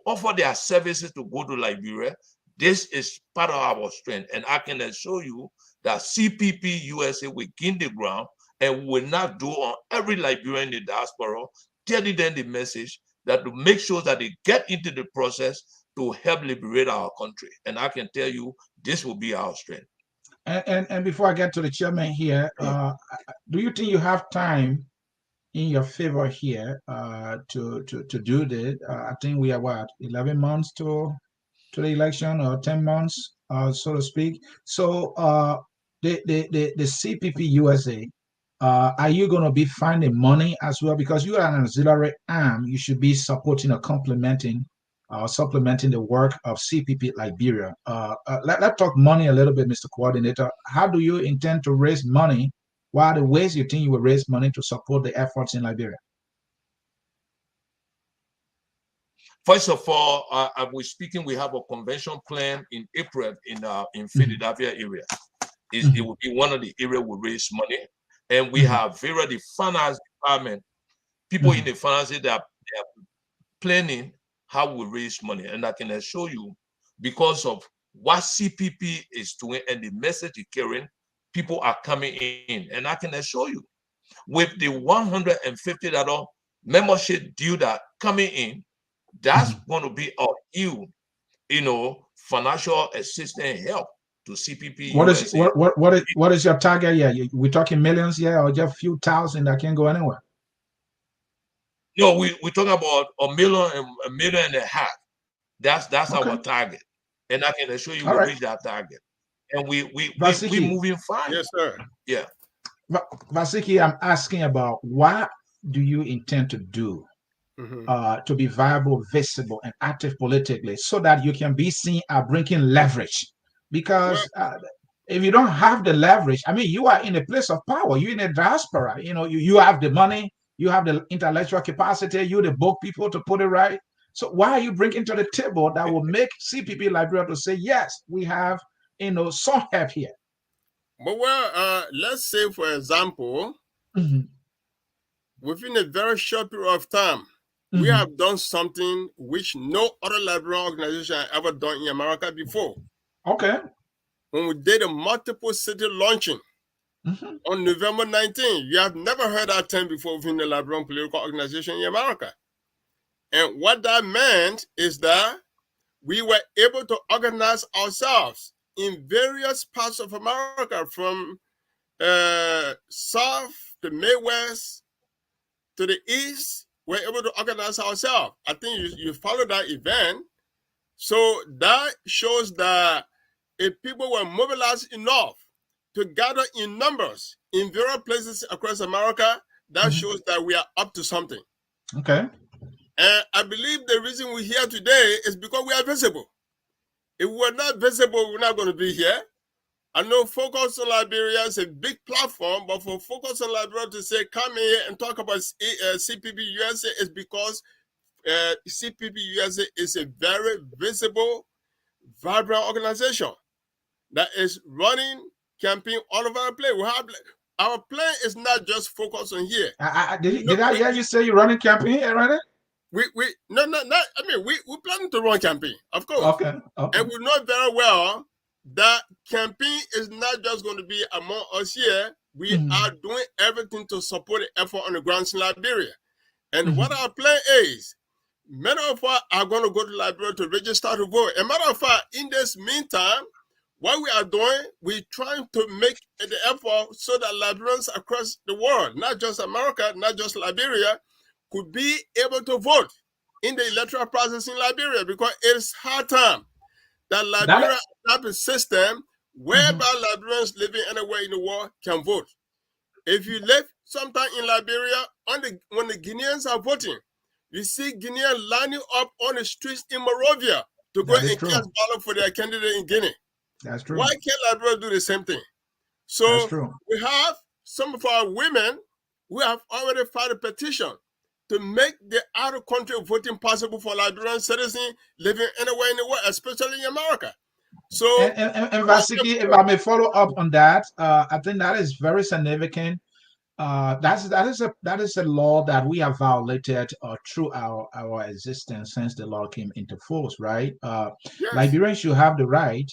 offer their services to go to Liberia. This is part of our strength. And I can assure you that CPP USA will gain the ground and will not do on every Liberian in the diaspora, telling them the message that to make sure that they get into the process to help liberate our country. And I can tell you, this will be our strength. And before I get to the chairman here, do you think you have time in your favor here to do this? I think we are 11 months to the election, or 10 months? so to speak. So the CPP USA, are you going to be finding money as well? Because you are an auxiliary arm, you should be supporting or complementing, supplementing the work of CPP Liberia. Let's talk money a little bit, Mr. Coordinator. How do you intend to raise money? What are the ways you think you will raise money to support the efforts in Liberia? First of all, we're speaking, we have a convention plan in April in Philadelphia area. It will be one of the areas we raise money. And we have various the finance department, people in the finance that are planning how we raise money. And I can assure you, because of what CPP is doing and the message it's carrying, people are coming in. And I can assure you, with the $150 membership due that coming in, that's going to be a huge, financial assistance help to CPP USA. What is your target? Yeah, we're talking millions, yeah, or just a few thousand that can go anywhere? No, we're talking about a million and a half. That's our target, and I can assure you we'll reach that target. And we moving fine. Yes, sir. Yeah. Vasiki, I'm asking about what do you intend to do to be viable, visible, and active politically, so that you can be seen as bringing leverage. Because if you don't have the leverage, I mean, you are in a place of power. You're in a diaspora. You have the money, you have the intellectual capacity, you the book people to put it right. So why are you bringing to the table that will make CPP Liberia to say, yes, we have, some help here? But let's say, for example, within a very short period of time, we have done something which no other Liberian organization has ever done in America before. Okay. When we did a multiple city launching on November 19th, you have never heard that term before within the Liberian political organization in America. And what that meant is that we were able to organize ourselves in various parts of America, from South to Midwest to the East. We're able to organize ourselves. I think you follow that event. So that shows that if people were mobilized enough to gather in numbers in various places across America, that shows that we are up to something. Okay. And I believe the reason we're here today is because we are visible. If we're not visible, we're not going to be here. I know Focus on Liberia is a big platform, but for Focus on Liberia to say, come here and talk about CPP USA is because CPP USA is a very visible, vibrant organization that is running campaign all over the place. We have our plan is not just focused on here. Did I hear you say you're running campaign already? No. I mean, we're planning to run campaign, of course. Okay. And we know very well that campaign is not just going to be among us here. We are doing everything to support the effort on the ground in Liberia. And what our plan is, many of us are going to go to Liberia to register to vote. As a matter of fact, in this meantime, what we are doing, we're trying to make the effort so that Liberians across the world, not just America, not just Liberia, could be able to vote in the electoral process in Liberia, because it's hard time that Liberia have a system whereby Liberians living anywhere in the world can vote. If you live sometime in Liberia, when the Guineans are voting, you see Guineans lining up on the streets in Monrovia to go and cast ballot for their candidate in Guinea. That's true. Why can't Liberia do the same thing? So we have some of our women who have already filed a petition to make the out-of-country voting possible for Liberian citizens living anywhere in the world, especially in America. So, and Vasiki, if I may follow up on that, I think that is very significant. That is a law that we have violated through our existence since the law came into force, right? Liberians should have the right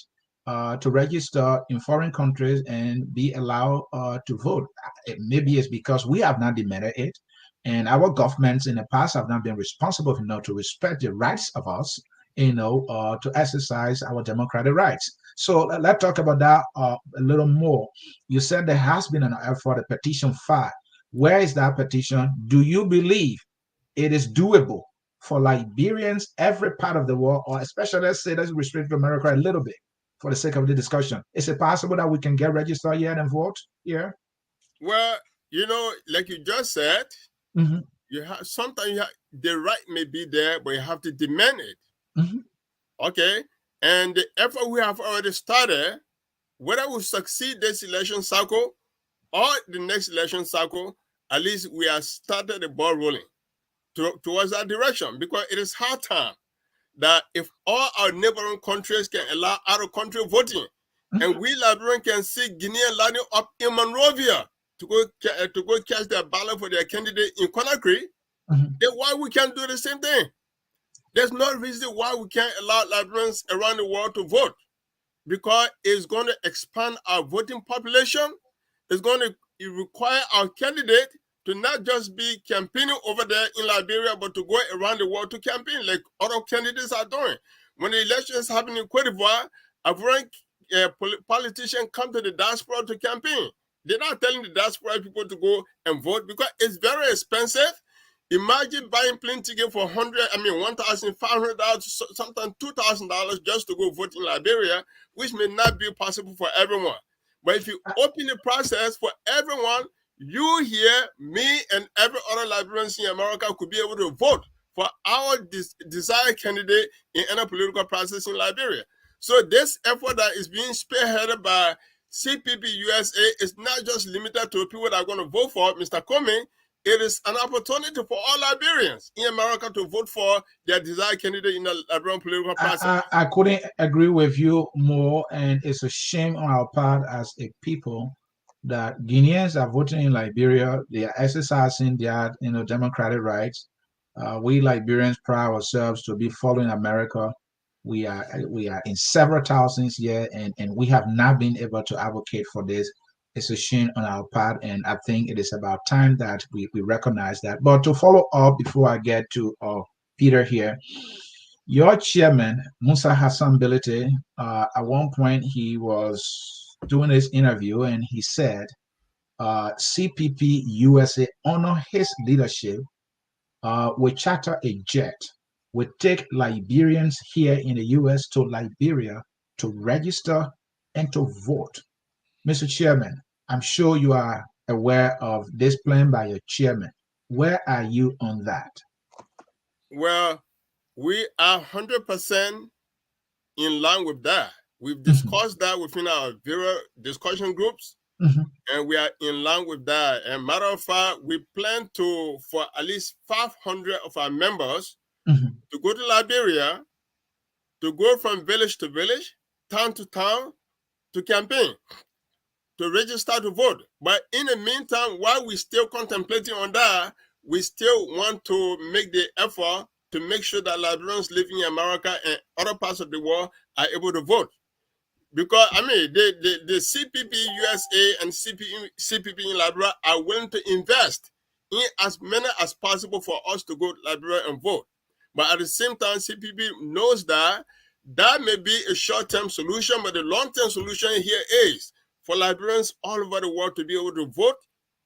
to register in foreign countries and be allowed to vote. Maybe it's because we have not demanded it, and our governments in the past have not been responsible enough to respect the rights of us, to exercise our democratic rights. So let's talk about that a little more. You said there has been an effort, a petition filed. Where is that petition? Do you believe it is doable for Liberians, every part of the world, or especially, let's restrict America a little bit, for the sake of the discussion. Is it possible that we can get registered here and vote here? Well, you know, like you just said, Mm-hmm. you have sometimes the right may be there, but you have to demand it. Mm-hmm. Okay, and the effort we have already started, whether we succeed this election cycle or the next election cycle, at least we have started the ball rolling towards that direction, because it is hard time that if all our neighboring countries can allow out-of-country voting, and we Liberians can see Guinea lining up in Monrovia to go cast their ballot for their candidate in Conakry, then why we can't do the same thing? There's no reason why we can't allow Liberians around the world to vote, because it's going to expand our voting population. It's going to require our candidate to not just be campaigning over there in Liberia, but to go around the world to campaign like other candidates are doing. When the elections happen in Cote d'Ivoire, Ivorian politicians come to the diaspora to campaign. They're not telling the diaspora people to go and vote because it's very expensive. Imagine buying plane ticket for $1,500, sometimes $2,000 just to go vote in Liberia, which may not be possible for everyone. But if you open the process for everyone, you here, me, and every other Liberian in America could be able to vote for our desired candidate in any political process in Liberia. So this effort that is being spearheaded by CPP USA is not just limited to people that are going to vote for Mr. Comey. It is an opportunity for all Liberians in America to vote for their desired candidate in the Liberian political process. I couldn't agree with you more, and it's a shame on our part as a people that Guineans are voting in Liberia. They are exercising their democratic rights. We Liberians pride ourselves to be following America. We are in several thousands here, and we have not been able to advocate for this. It's a shame on our part, and I think it is about time that we recognize that. But to follow up before I get to Peter here, your chairman, Musa Hassan Bilite, at one point he was doing this interview and he said CPP USA honor his leadership, will charter a jet, will take Liberians here in the US to Liberia to register and to vote. Mr. Chairman, I'm sure you are aware of this plan by your chairman. Where are you on that? Well, we are 100% in line with that. We've discussed that within our various discussion groups, and we are in line with that. And matter of fact, we plan for at least 500 of our members to go to Liberia, to go from village to village, town to town, to campaign, to register to vote. But in the meantime, while we're still contemplating on that, we still want to make the effort to make sure that Liberians living in America and other parts of the world are able to vote. Because, the CPP USA and CPP in Liberia are willing to invest in as many as possible for us to go to Liberia and vote. But at the same time, CPP knows that may be a short-term solution, but the long-term solution here is for Liberians all over the world to be able to vote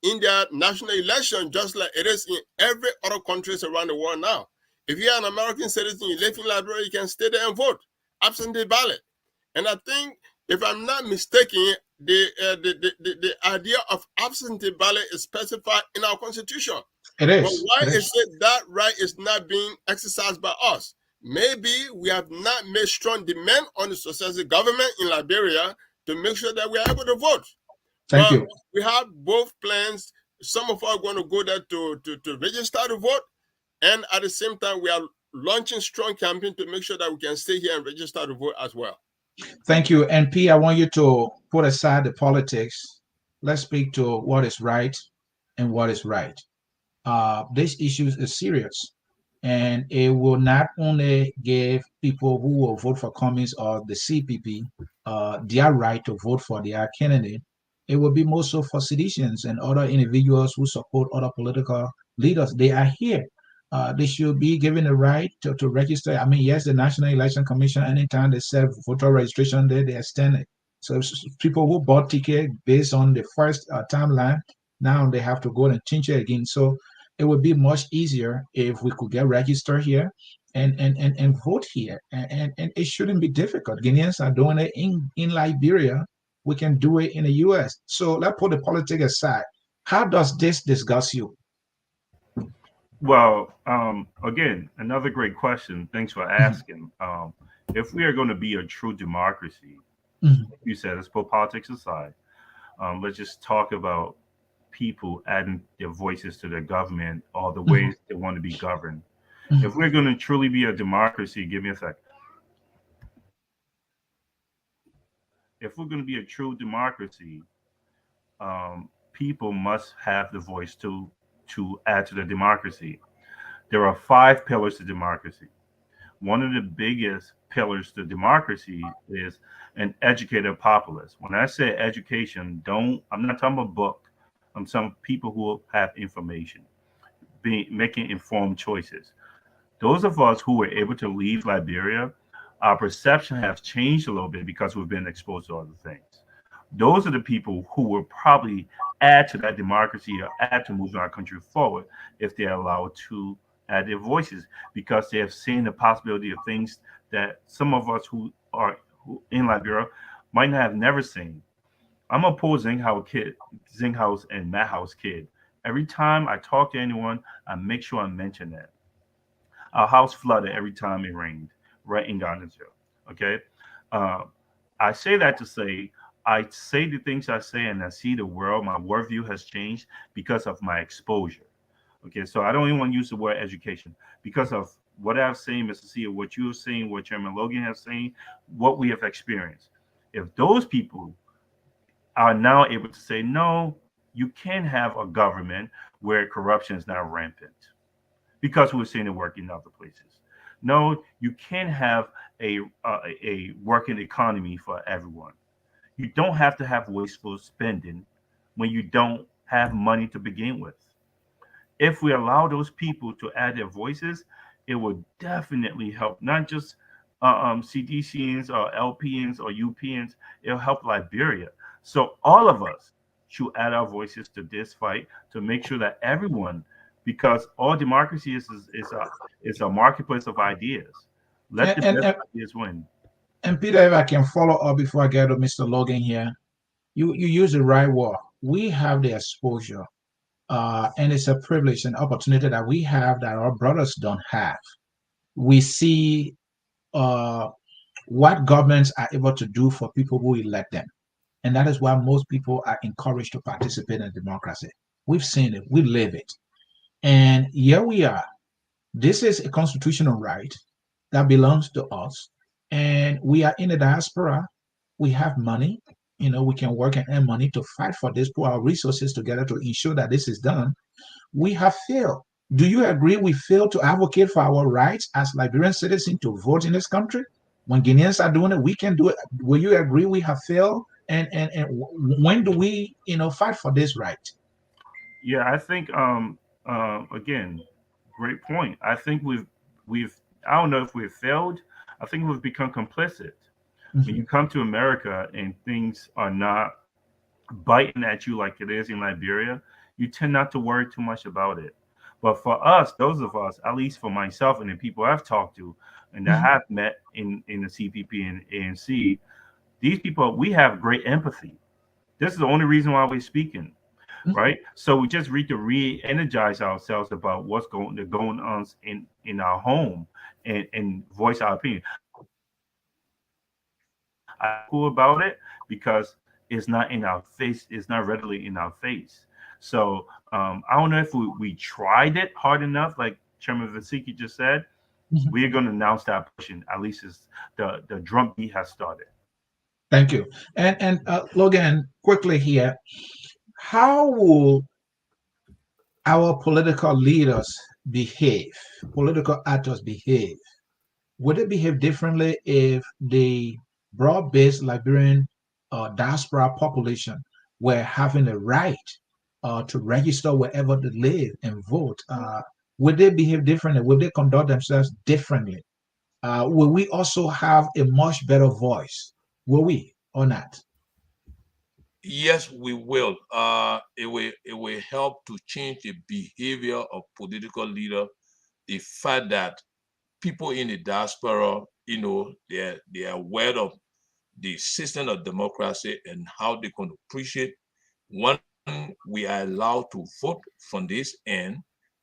in their national election, just like it is in every other countries around the world now. If you're an American citizen, you live in Liberia, you can stay there and vote, absentee ballot. And I think, if I'm not mistaken, the idea of absentee ballot is specified in our Constitution. It is. But why is it that right is not being exercised by us? Maybe we have not made strong demand on the successive government in Liberia to make sure that we are able to vote. Thank you. We have both plans. Some of us are going to go there to register to vote. And at the same time, we are launching strong campaign to make sure that we can stay here and register to vote as well. Thank you. And P, I want you to put aside the politics. Let's speak to what is right and what is right. This issue is serious, and it will not only give people who will vote for Cummings or the CPP their right to vote for their candidate. It will be more so for citizens and other individuals who support other political leaders. They are here. They should be given the right to register. Yes, the National Election Commission, anytime they set voter registration there, they extend it. So people who bought ticket based on the first timeline, now they have to go and change it again. So it would be much easier if we could get registered here and vote here. And it shouldn't be difficult. Guineans are doing it in Liberia. We can do it in the US. So let's put the politics aside. How does this disgust you? Well, again, another great question. Thanks for Mhm, asking. If we are going to be a true democracy, mhm, you said, let's put politics aside. Let's just talk about people adding their voices to their government or the mhm, ways they want to be governed. mhm. If we're going to truly be a democracy, give me a second. If we're going to be a true democracy, people must have the voice to add to the democracy. There are five pillars to democracy. One of the biggest pillars to democracy is an educated populace. When I say education, don't I'm not talking about book. I'm some people who have information, making informed choices. Those of us who were able to leave Liberia, our perception has changed a little bit because we've been exposed to other things. Those are the people who will probably add to that democracy or add to moving our country forward if they're allowed to add their voices because they have seen the possibility of things that some of us who in Liberia might not have never seen. I'm a poor Zinghouse and Madhouse kid. Every time I talk to anyone, I make sure I mention that. Our house flooded every time it rained, right in Gardensville. Okay. Uh, I say that to say I say the things I say and I see the world, my worldview has changed because of my exposure. Okay. So I don't even want to use the word education because of what I've seen, Mr. C, what you have seen, what Chairman Logan has seen, what we have experienced. If those people are now able to say, no, you can have a government where corruption is not rampant because we're seeing it work in other places. No, you can't have a working economy for everyone. You don't have to have wasteful spending when you don't have money to begin with. If we allow those people to add their voices, it will definitely help not just CDCNs or LPNs or UPNs. It'll help Liberia. So all of us should add our voices to this fight to make sure that everyone, because all democracy is a marketplace of ideas. Let And, the and, best and, ideas win. and Peter, if I can follow up before I get to Mr. Logan here, you use the right word. We have the exposure, and it's a privilege and opportunity that we have that our brothers don't have. We see uh, what governments are able to do for people who elect them. And that is why most people are encouraged to participate in democracy. We've seen it, we live it. And here we are. This is a constitutional right that belongs to us. And we are in the diaspora. We have money. We can work and earn money to fight for this, put our resources together to ensure that this is done. We have failed. Do you agree we failed to advocate for our rights as Liberian citizens to vote in this country? When Guineans are doing it, we can do it. Will you agree we have failed? And when do we, fight for this right? Yeah, I think again, great point. I think we've I don't know if we've failed. I think we've become complicit. When Mhm. you come to America and things are not biting at you like it is in Liberia, you tend not to worry too much about it. But for us, those of us, at least for myself and the people I've talked to and that Mhm. have met in the CPP and ANC, these people, we have great empathy. This is the only reason why we're speaking, right? So we just need to re-energize ourselves about what's going on in our home and voice our opinion. I cool about it because it's not in our face. It's not readily in our face. So I don't know if we tried it hard enough, like Chairman Vasiki just said. Mhm. We're going to now start pushing. At least it's the drum beat has started. Thank you. And Logan, quickly here, how will our political leaders behave, political actors behave? Would they behave differently if the broad-based Liberian diaspora population were having a right to register wherever they live and vote? Would they behave differently? Would they conduct themselves differently? Will we also have a much better voice? Will we or not? Yes, we will. It will help to change the behavior of political leader. The fact that people in the diaspora, they're aware of the system of democracy and how they can appreciate when we are allowed to vote from this end.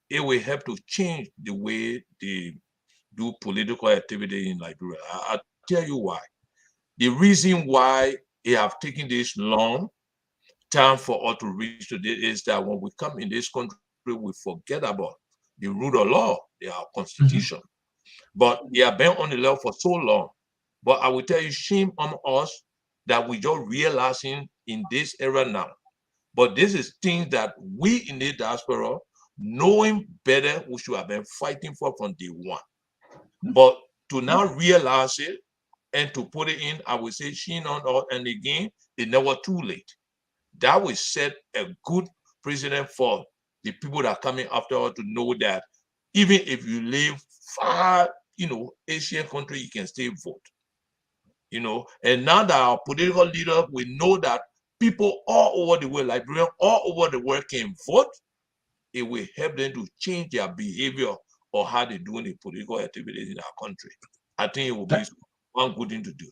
It will help to change the way they do political activity in Liberia. I'll tell you why. The reason why it have taken this long time for us to reach to this is that when we come in this country, we forget about the rule of law, our constitution. But they have been on the level for so long. But I will tell you, shame on us that we just realizing in this era now. But this is things that we in the diaspora, knowing better, we should have been fighting for from day one. But to now realize it and to put it in, I would say, shame on us, and again, it's never too late. That will set a good precedent for the people that are coming after us to know that even if you live far, Asian country, you can still vote. And now that our political leaders, we know that people all over the world, Liberians all over the world can vote, it will help them to change their behavior or how they're doing the political activities in our country. I think it will be one good thing to do.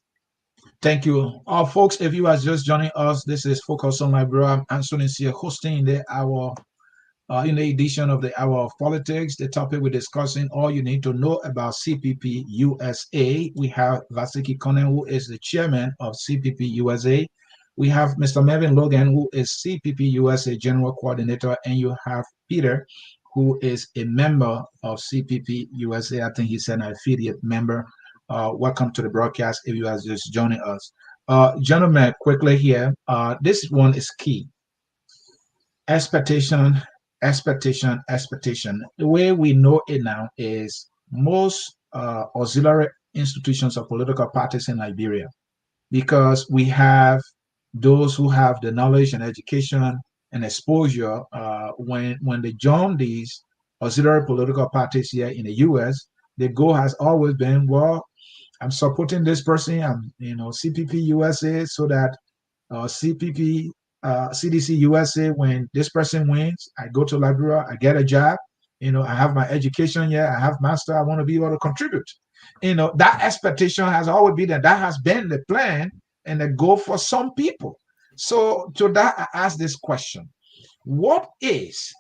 Thank you. Folks, if you are just joining us, this is Focus on Liberia. I'm Anthony here hosting in the edition of the Hour of Politics. The topic we're discussing, all you need to know about CPP USA. We have Vasiki Konen, who is the chairman of CPP USA. We have Mr. Melvin Logan, who is CPP USA General Coordinator, and you have Peter, who is a member of CPP USA. I think he's an affiliate member. Welcome to the broadcast if you are just joining us. Gentlemen, quickly here, this one is key. Expectation. The way we know it now is most auxiliary institutions of political parties in Liberia, because we have those who have the knowledge and education and exposure when they join these auxiliary political parties here in the U.S. The goal has always been, well, I'm supporting this person, I'm CPP USA, so that CDC USA, when this person wins, I go to Liberia, I get a job, I have my education here, I have master, I want to be able to contribute. That expectation has always been that has been the plan and the goal for some people. So to that, I ask this question: what is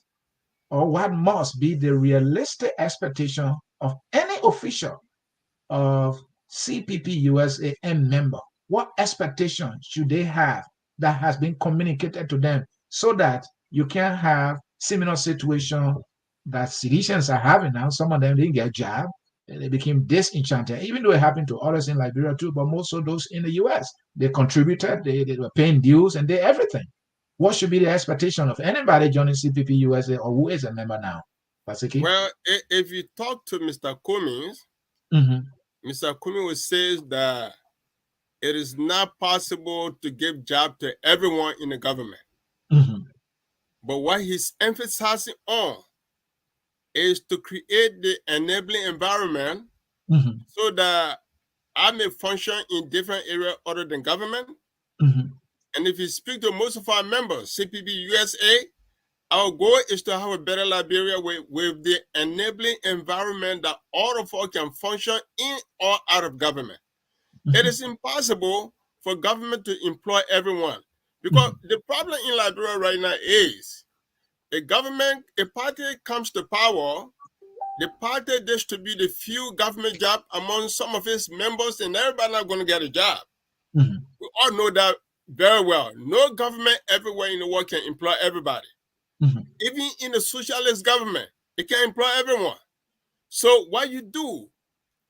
or what must be the realistic expectation of any official of CPP USA and member? What expectation should they have that has been communicated to them, so that you can have similar situation that citizens are having now? Some of them didn't get a job, they became disenchanted, even though it happened to others in Liberia too, but most of those in the US. They contributed, they were paying dues, and they everything. What should be the expectation of anybody joining CPP USA or who is a member now? Pasiki? Well, if you talk to Mr. Cummings, Mr. Cummings says that it is not possible to give job to everyone in the government. But what he's emphasizing on is to create the enabling environment so that I may function in different areas other than government. And if you speak to most of our members, CPP USA, our goal is to have a better Liberia with the enabling environment that all of us can function in or out of government. It is impossible for government to employ everyone, because the problem in Liberia right now is a party comes to power, the party distributes a few government jobs among some of its members, and everybody not going to get a job. We all know that very well. No government everywhere in the world can employ everybody. Even in a socialist government, it can employ everyone. So what you do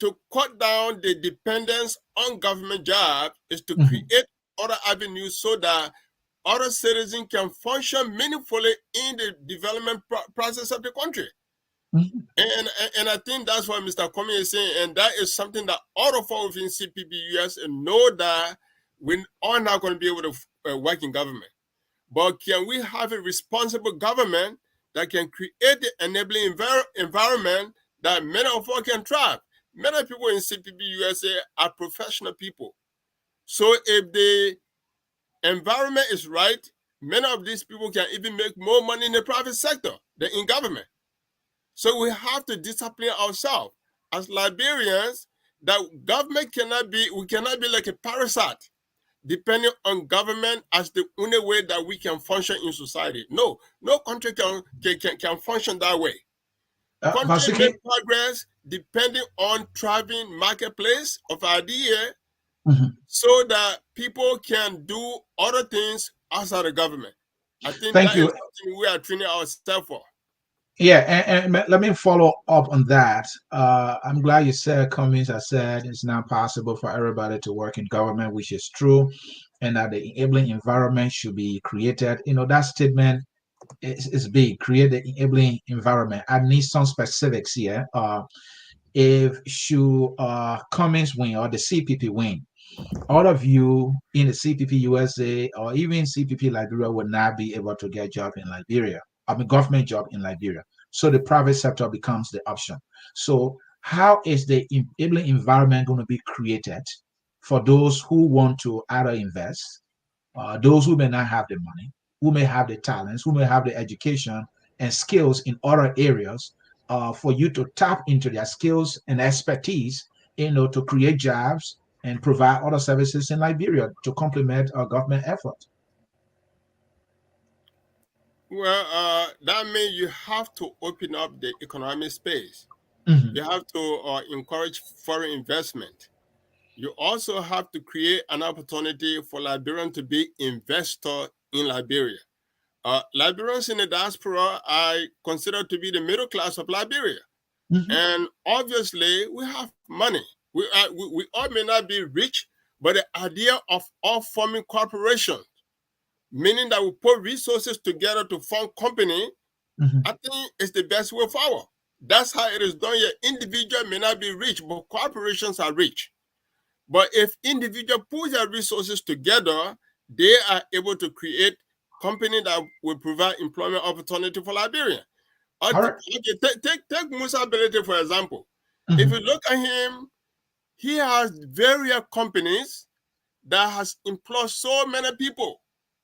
to cut down the dependence on government jobs is to create other avenues so that other citizens can function meaningfully in the development process of the country. And I think that's what Mr. Cummings is saying, and that is something that all of us within CPP US know, that we are not going to be able to work in government. But can we have a responsible government that can create the enabling environment that many of us can thrive? Many people in CPP USA are professional people. So if the environment is right, many of these people can even make more money in the private sector than in government. So we have to discipline ourselves. as Liberians that we cannot be like a parasite, depending on government as the only way that we can function in society. No country can function that way. Country Vasiki, make progress depending on thriving marketplace of idea, so that people can do other things outside the government. I think thank that is you. something we are training ourselves for. Yeah, and let me follow up on that. I'm glad you said, Cummings, I said it's not possible for everybody to work in government, which is true, and that the enabling environment should be created. That statement is big. Create the enabling environment. I need some specifics here. If should Cummings win or the CPP win, all of you in the CPP USA or even CPP Liberia would not be able to get job in Liberia. I mean, government job in Liberia. So the private sector becomes the option. So how is the enabling environment going to be created for those who want to either invest, those who may not have the money, who may have the talents, who may have the education and skills in other areas, for you to tap into their skills and expertise, to create jobs and provide other services in Liberia to complement our government effort. Well, that means you have to open up the economic space. Mhm, You have to encourage foreign investment. You also have to create an opportunity for Liberians to be investor in Liberia. Liberians in the diaspora I consider to be the middle class of Liberia. mhm, And obviously, we have money. We all may not be rich, but the idea of all forming corporations, meaning that we put resources together to form company, mhm. I think is the best way forward. That's how it is done here. Individual may not be rich, but corporations are rich. But if individuals put their resources together, they are able to create company that will provide employment opportunity for Liberians. All right. Okay, take Musa Belete, for example. If Mhm, you look at him, he has various companies that has employed so many people.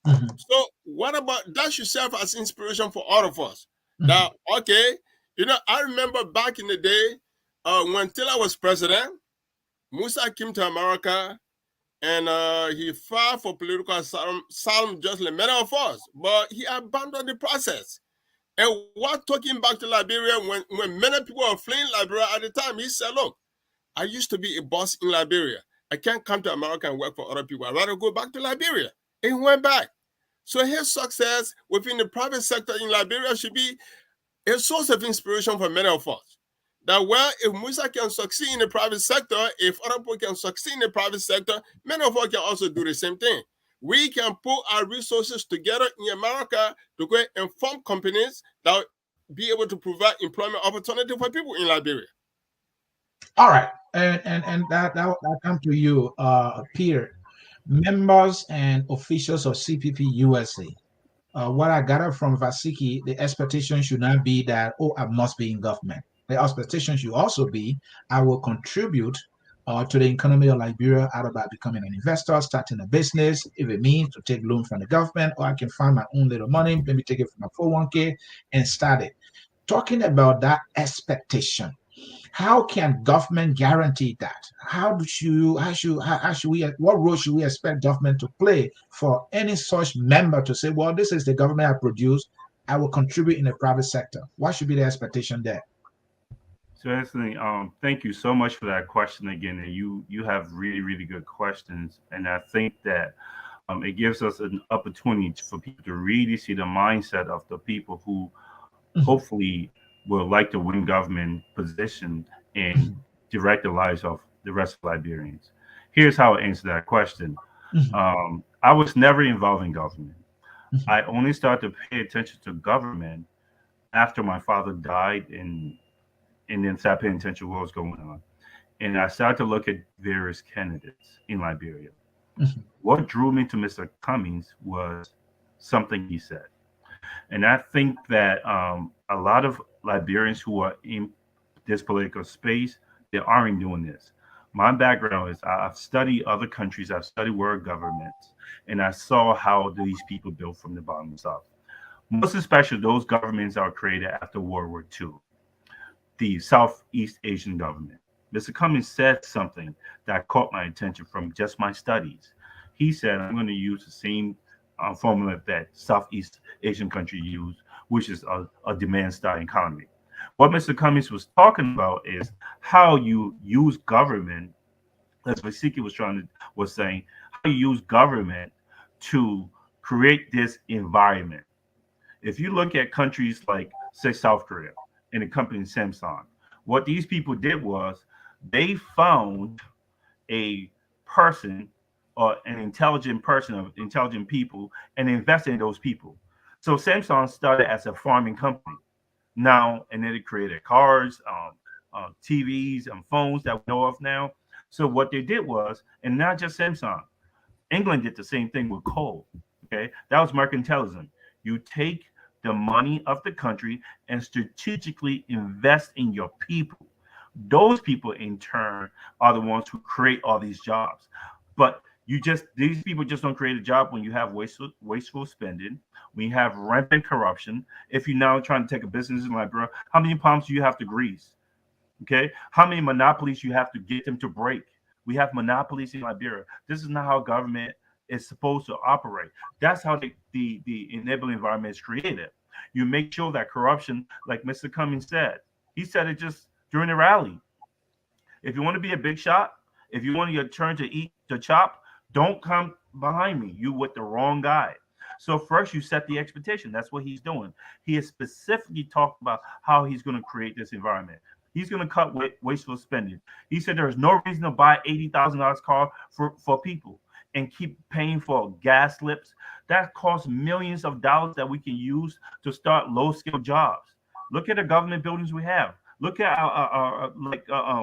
mhm, So what about that should serve as inspiration for all of us? mhm, That okay, I remember back in the day when Taylor was president, Musa came to America and he filed for political asylum just like many of us, but he abandoned the process. And what took him back to Liberia when many people were fleeing Liberia at the time, he said, look, I used to be a boss in Liberia. I can't come to America and work for other people. I'd rather go back to Liberia. And he went back. So his success within the private sector in Liberia should be a source of inspiration for many of us. That well, if Musa can succeed in the private sector, if other people can succeed in the private sector, many of us can also do the same thing. We can put our resources together in America to go and form companies that will be able to provide employment opportunity for people in Liberia. all right. And that come to you, Peter. Members and officials of CPP USA. What I gathered from Vasiki, the expectation should not be that, oh, I must be in government. The expectation should also be, I will contribute to the economy of Liberia either by becoming an investor, starting a business, if it means to take loan from the government, or I can find my own little money, maybe take it from my 401k and start it. Talking about that expectation, how can government guarantee that? How should we, what role should we expect government to play for any such member to say, well, this is the government I produce, I will contribute in the private sector? What should be the expectation there? So Anthony, thank you so much for that question again. And you have really, really good questions. And I think that it gives us an opportunity for people to really see the mindset of the people who hopefully will like to win government position and direct the lives of the rest of Liberians. Here's how I answer that question. I was never involved in government. I only started to pay attention to government after my father died and then started paying attention to what was going on. And I started to look at various candidates in Liberia. What drew me to Mr. Cummings was something he said. And I think that a lot of Liberians who are in this political space, they aren't doing this. My background is I've studied other countries, I've studied world governments, and I saw how these people built from the bottom up. Most especially those governments that were created after World War II. the Southeast Asian government. Mr. Cummings said something that caught my attention from just my studies. He said, I'm going to use the same formula that Southeast Asian country use, which is a demand side economy. What Mr. Cummings was talking about is how you use government, as Vasiki was saying, how you use government to create this environment. If you look at countries like, say, South Korea and the company Samsung, what these people did was they found a person or an intelligent person of intelligent people and invested in those people. So Samsung started as a farming company now, and then it created cars, TVs, and phones that we know of now. So what they did was, and not just Samsung, England did the same thing with coal. Okay, that was mercantilism. You take the money of the country and strategically invest in your people. Those people, in turn, are the ones who create all these jobs. But these people just don't create a job when you have wasteful spending, when you have rampant corruption. If you're now trying to take a business in Liberia, how many palms do you have to grease? Okay, how many monopolies you have to get them to break? We have monopolies in Liberia. This is not how government is supposed to operate. That's how the enabling environment is created. You make sure that corruption, like Mr. Cummings said, he said it just during the rally. If you want to be a big shot, if you want your turn to eat the chop, don't come behind me. You with the wrong guy. So first you set the expectation. That's what he's doing. He has specifically talked about how he's going to create this environment. He's going to cut wasteful spending. He said there's no reason to buy $80,000 car for people and keep paying for gas slips. That costs millions of dollars that we can use to start low-skill jobs. Look at the government buildings we have. Look at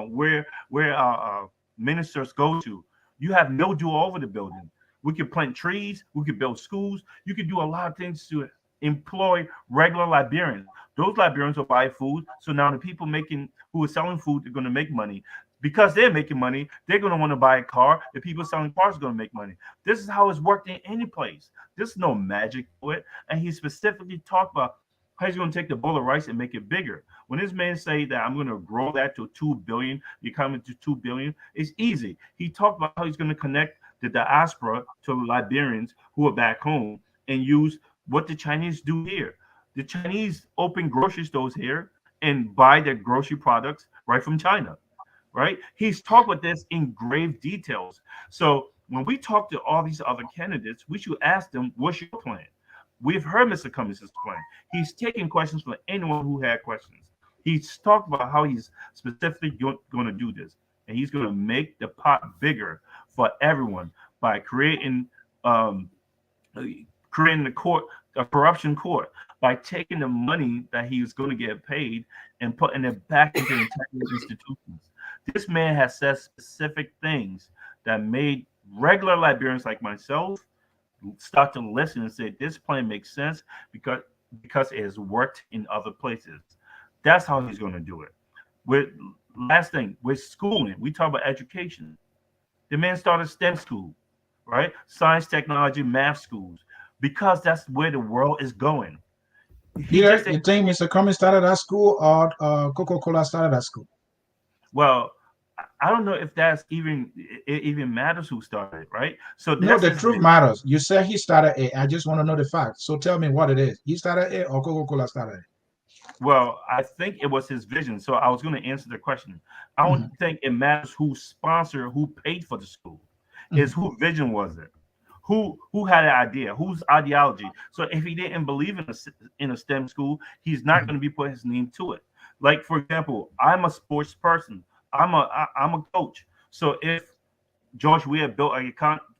where ministers go to. You have mildew all over the building. We could plant trees. We could build schools. You could do a lot of things to employ regular Liberians. Those Liberians will buy food. So now the people who are selling food are going to make money. Because they're making money, they're going to want to buy a car. The people selling cars are going to make money. This is how it's worked in any place. There's no magic to it. And he specifically talked about how he's going to take the bowl of rice and make it bigger. When this man say that I'm going to grow that to 2 billion, you come into 2 billion, it's easy. He talked about how he's going to connect the diaspora to Liberians who are back home and use what the Chinese do here. The Chinese open grocery stores here and buy their grocery products right from China, right? He's talked about this in grave details. So when we talk to all these other candidates, we should ask them, what's your plan? We've heard Mr. Cummings' plan. He's taking questions from anyone who had questions. He's talked about how he's specifically going to do this. And he's going to make the pot bigger for everyone by creating the court, a corruption court, by taking the money that he was going to get paid and putting it back into intelligence institutions. This man has said specific things that made regular Liberians like myself start to listen and say this plan makes sense because it has worked in other places. That's how he's going to do it. Last thing, with schooling, we talk about education. The man started STEM school, right? Science, technology, math schools, because that's where the world is going. You think Mr. Cummings started that school or Coca-Cola started that school? Well, I don't know if it even matters who started, right? So no, the truth matters. You said he started it. I just want to know the fact. So tell me what it is. He started it or Coca-Cola started it? Well, I think it was his vision. So I was going to answer the question. I don't think it matters who sponsored, who paid for the school. Is whose vision was it? Who had an idea? Whose ideology? So if he didn't believe in a STEM school, he's not going to be putting his name to it. Like, for example, I'm a sports person. I'm a coach. So if George Weah built an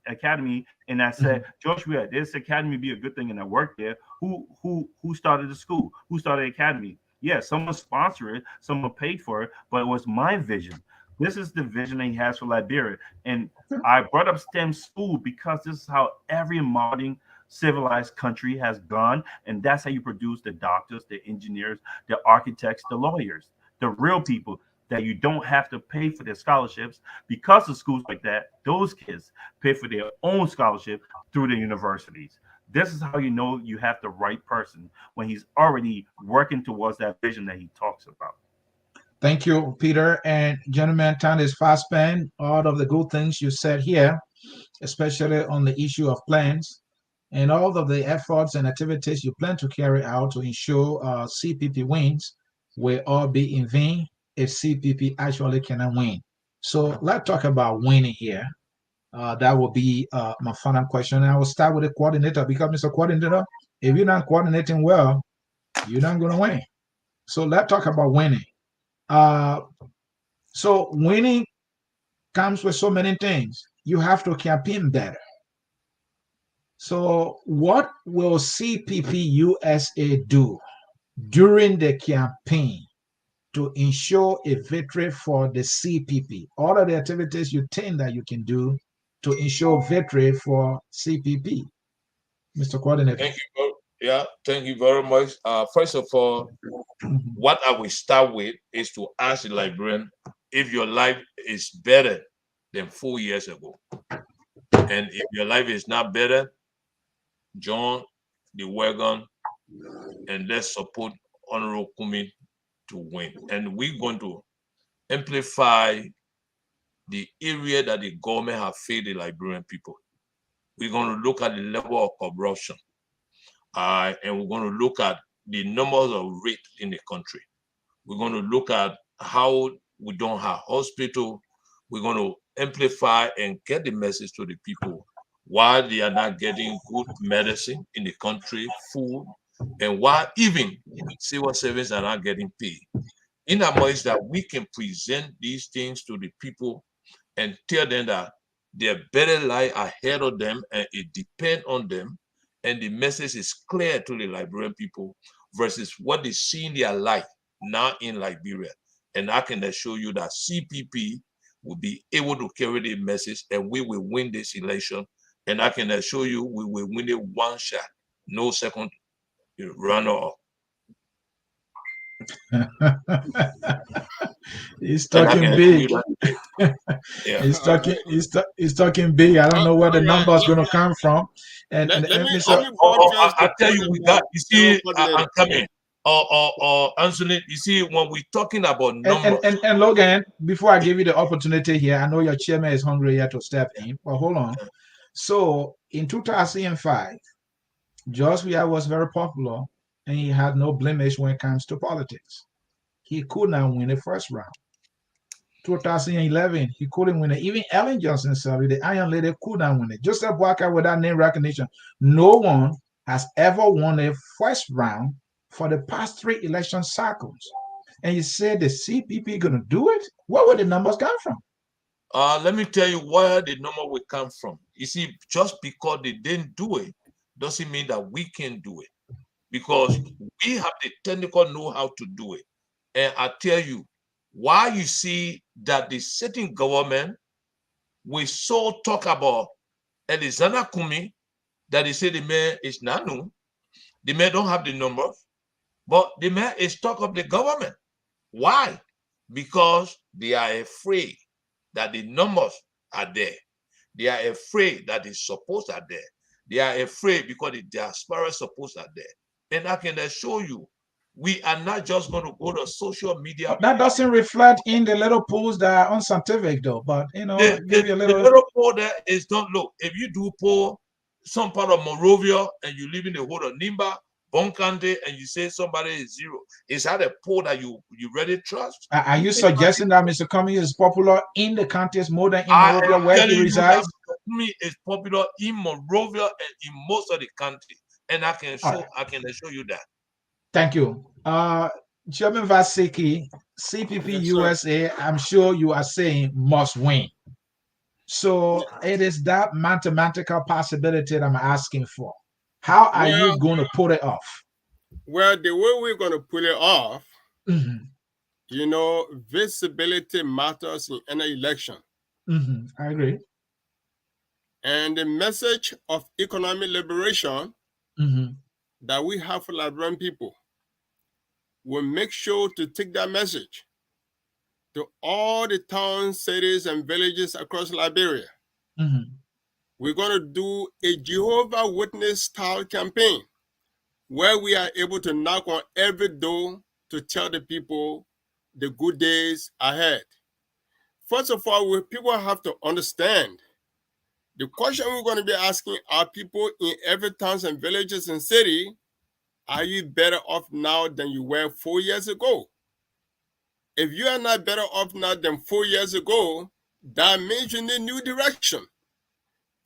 academy and I said, George Weah, this academy be a good thing, and I worked there, who started the school? Who started the academy? Yeah, someone sponsored it, someone paid for it, but it was my vision. This is the vision that he has for Liberia. And I brought up STEM school because this is how every modern civilized country has gone. And that's how you produce the doctors, the engineers, the architects, the lawyers, the real people that you don't have to pay for their scholarships. Because of schools like that, those kids pay for their own scholarship through the universities. This is how you know you have the right person when he's already working towards that vision that he talks about. Thank you, Peter. And gentlemen, time is fast spent. All of the good things you said here, especially on the issue of plans, and all of the efforts and activities you plan to carry out to ensure CPP wins will all be in vain if CPP actually cannot win. So let's talk about winning here. That will be my final question. And I will start with the coordinator because, Mr. Coordinator, if you're not coordinating well, you're not going to win. So let's talk about winning. Uh, so winning comes with so many things. You have to campaign better. So what will CPP USA do during the campaign to ensure a victory for the CPP? All of the activities you think that you can do to ensure victory for CPP, Mr. Coordinator. Thank you. Yeah, thank you very much. First of all, what I will start with is to ask the Liberian if your life is better than 4 years ago. And if your life is not better, join the wagon and let's support Honorable Kumi to win. And we're going to amplify the area that the government have failed the Liberian people. We're going to look at the level of corruption. And we're going to look at the numbers of rape in the country. We're going to look at how we don't have hospital. We're going to amplify and get the message to the people why they are not getting good medicine in the country, food, and why even civil servants are not getting paid. In a much that we can present these things to the people and tell them that their better life ahead of them and it depends on them, and the message is clear to the Liberian people versus what they see in their life now in Liberia. And I can assure you that CPP will be able to carry the message and we will win this election. And I can assure you we will win it one shot, no second runner-up. He's talking big. Yeah. He's talking big. I don't know where the number is going to come from. And let me I tell you, we got. You see, I'm coming. Anthony, you see, when we're talking about numbers. And Logan, before I give you the opportunity here, I know your chairman is hungry here to step in, but hold on. So in 2005, George Weah was very popular and he had no blemish when it comes to politics. He could not win the first round. 2011, he couldn't win it. Even Ellen Johnson, sorry, the Iron Lady could not win it. Joseph Walker without name recognition. No one has ever won a first round for the past 3 election cycles. And you said the CPP going to do it? Where would the numbers come from? Let me tell you where the number will come from. You see, just because they didn't do it doesn't mean that we can do it. Because we have the technical know-how to do it. And I tell you, why you see that the sitting government, we so talk about Alexander Kumi, that they say the man is not known. The man don't have the numbers, but the man is talk of the government. Why? Because they are afraid that the numbers are there. They are afraid that the supports are there. They are afraid because the diaspora supports are there. And I can assure you, we are not just going to go to social media. But that doesn't reflect in the little polls that are unscientific, though. But, you know, give you a little... The little poll there is, don't look. If you do poll some part of Monrovia and you live in the whole of Nimba, Bonkante, and you say somebody is 0, is that a poll that you really trust? Are you suggesting that Mr. Cummings is popular in the counties more than in Monrovia where he resides? Cummings is popular in Monrovia and in most of the country, and I can assure you that. Thank you. Chairman Vasiki, CPP USA, I'm sure you are saying must win. So it is that mathematical possibility that I'm asking for. How are you going to put it off? Well, the way we're going to put it off, you know, visibility matters in any election. I agree. And the message of economic liberation that we have for Liberian people will make sure to take that message to all the towns, cities, and villages across Liberia. We're going to do a Jehovah Witness style campaign where we are able to knock on every door to tell the people the good days ahead. First of all, people have to understand the question we're going to be asking our people in every towns and villages and city: are you better off now than you were 4 years ago? If you are not better off now than 4 years ago, that means you need new direction.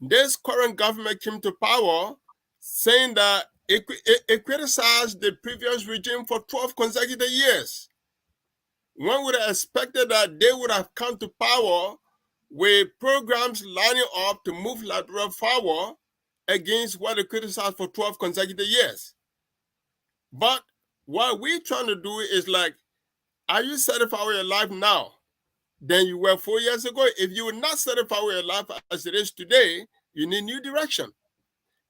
This current government came to power saying that it criticized the previous regime for 12 consecutive years. One would have expected that they would have come to power with programs lining up to move Liberia forward against what they criticized for 12 consecutive years. But what we're trying to do is like, are you satisfied with your life now than you were 4 years ago? If you were not satisfied with your life as it is today, you need new direction.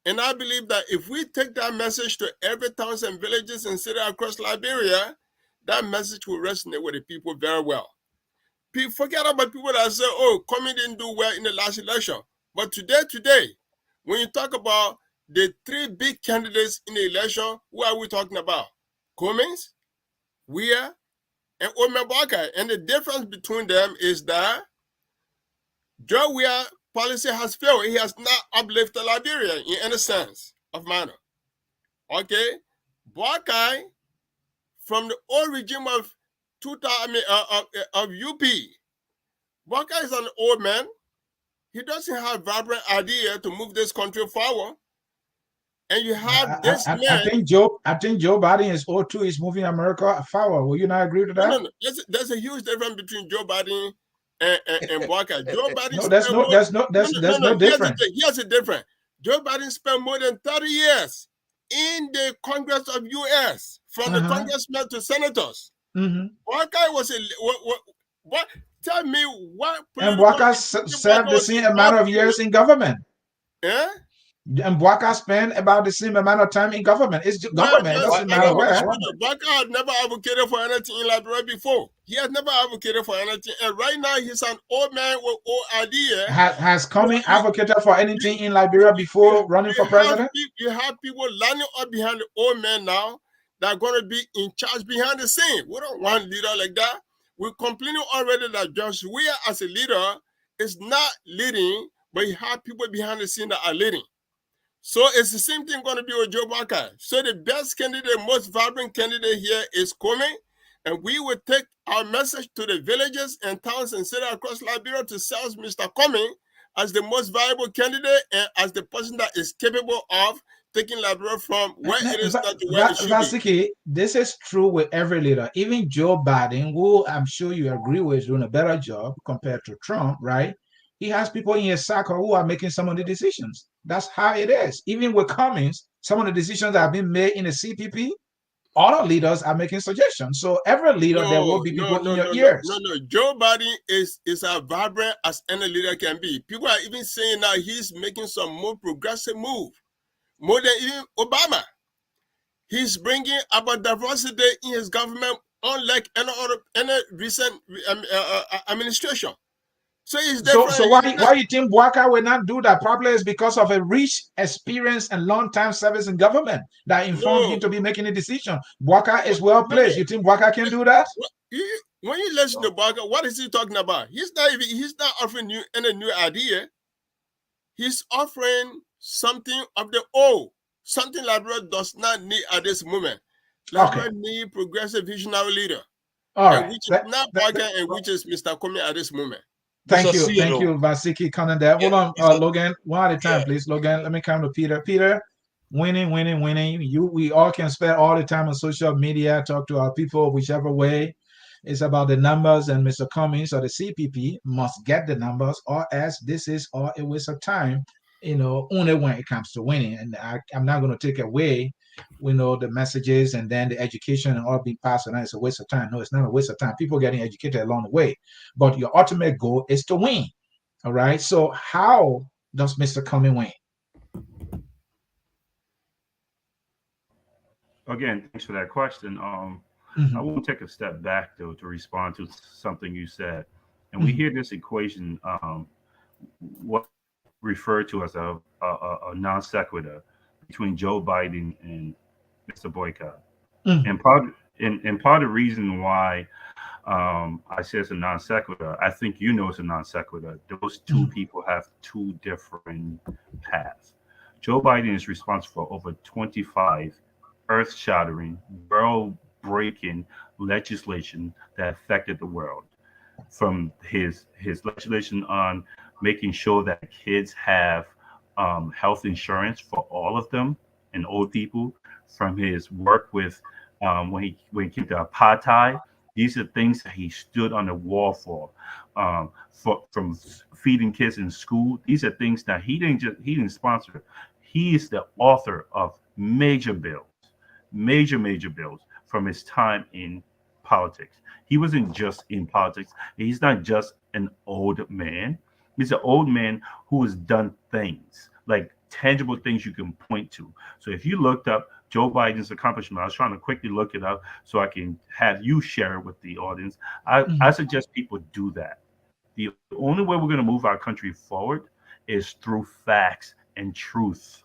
And I believe that if we take that message to every towns and villages and cities across Liberia, that message will resonate with the people very well. Forget about people that say, oh, Comey didn't do well in the last election. But today, when you talk about the three big candidates in the election, who are we talking about? Cummings, Weah, and Omebaka. And the difference between them is that Joe Weah policy has failed. He has not uplifted Liberia in any sense of manner. Okay? Buakai, from the old regime of UP, Buakai is an old man. He doesn't have vibrant idea to move this country forward. And you have this man. I think Joe Biden is old too. He's moving America forward. Will you not agree to that? No. There's a huge difference between Joe Biden and Buakai. Joe Biden. No, there's no difference. Here's a difference. Joe Biden spent more than 30 years in the Congress of U.S. from the congressmen to senators. Buakai was what? Tell me what. And Buakai served the same amount of years in government. Yeah. And Buakai spent about the same amount of time in government. It's government. It doesn't matter where. Buakai had never advocated for anything in Liberia before. He has never advocated for anything. And right now, he's an old man with old idea. Has Comey advocated for anything in Liberia before running for president? You have people lining up behind the old man now that are going to be in charge behind the scene. We don't want a leader like that. We're complaining already that Josh Weah as a leader is not leading, but you have people behind the scene that are leading. So it's the same thing going to be with Joe Buakai. So the best candidate, most vibrant candidate here is Comey, and we will take our message to the villages and towns and cities across Liberia to sell Mr. Comey as the most viable candidate and as the person that is capable of taking Liberia from where it is to where it should be. This is true with every leader. Even Joe Biden, who I'm sure you agree with is doing a better job compared to Trump, right? He has people in his circle who are making some of the decisions. That's how it is. Even with Cummings, some of the decisions that have been made in the CPP, other leaders are making suggestions. So every leader, there will be people in your ears. No. Joe Biden is as vibrant as any leader can be. People are even saying now he's making some more progressive move, more than even Obama. He's bringing about diversity in his government, unlike any recent administration. So why you think Buakai will not do that? Probably is because of a rich experience and long-time service in government that informed him to be making a decision. Buakai is well placed. You think Buakai can do that? When you listen to Buakai, what is he talking about? He's not offering you any new idea. He's offering something of the old, something Liberia does not need at this moment. Liberia need progressive visionary leader. All right. Which is not Buakai and which is Mr. Comey at this moment. Thank you, Vasiki Kananda. Hold on, Logan, one at a time, please. Logan, let me come to Peter. Peter, winning. We all can spend all the time on social media, talk to our people, whichever way. It's about the numbers, and Mr. Cummings or the CPP must get the numbers, or else this is all a waste of time, only when it comes to winning. And I'm not going to take away, the messages and then the education and all being passed on. It's a waste of time. No, it's not a waste of time. People getting educated along the way. But your ultimate goal is to win. All right. So how does Mr. Cummings win? Again, thanks for that question. I want to take a step back, though, to respond to something you said. And we hear this equation, what referred to as a non sequitur between Joe Biden and Mr. Boycott. And part of the reason why I say it's a non sequitur. I think you know it's a non sequitur. Those two people have two different paths. Joe Biden is responsible for over 25 earth shattering, world breaking legislation that affected the world. From his legislation on making sure that kids have health insurance for all of them and old people, from his work with when he came to apartheid. These are things that he stood on the wall for from feeding kids in school. These are things that he didn't sponsor. He is the author of major bills from his time in politics. He wasn't just in politics. He's not just an old man. He's an old man who has done things, like tangible things you can point to. So if you looked up Joe Biden's accomplishment, I was trying to quickly look it up so I can have you share it with the audience. I suggest people do that. The only way we're going to move our country forward is through facts and truth.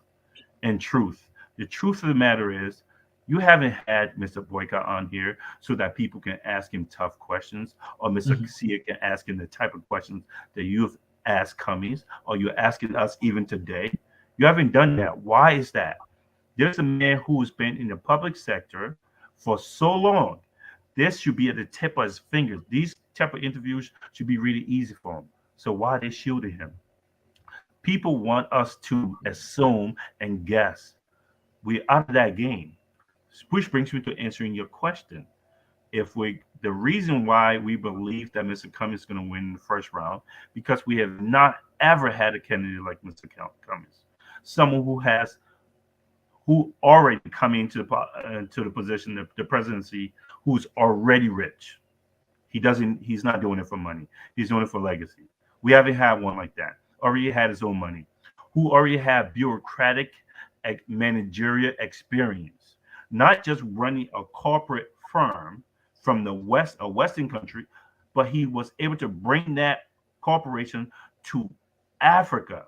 And truth. The truth of the matter is, you haven't had Mr. Boycott on here so that people can ask him tough questions, or Mr. Sia can ask him the type of questions that you've asked Cummings, or you're asking us even today. You haven't done that. Why is that? There's a man who's been in the public sector for so long. This should be at the tip of his fingers. These type of interviews should be really easy for him. So why are they shielding him? People want us to assume and guess. We're out of that game. Which brings me to answering your question. The reason why we believe that Mr. Cummings is going to win in the first round, because we have not ever had a candidate like Mr. Cummings, someone who already come into the position, the presidency, who's already rich. He's not doing it for money. He's doing it for legacy. We haven't had one like that. Already had his own money, who already had bureaucratic managerial experience, not just running a corporate firm from a Western country, but he was able to bring that corporation to Africa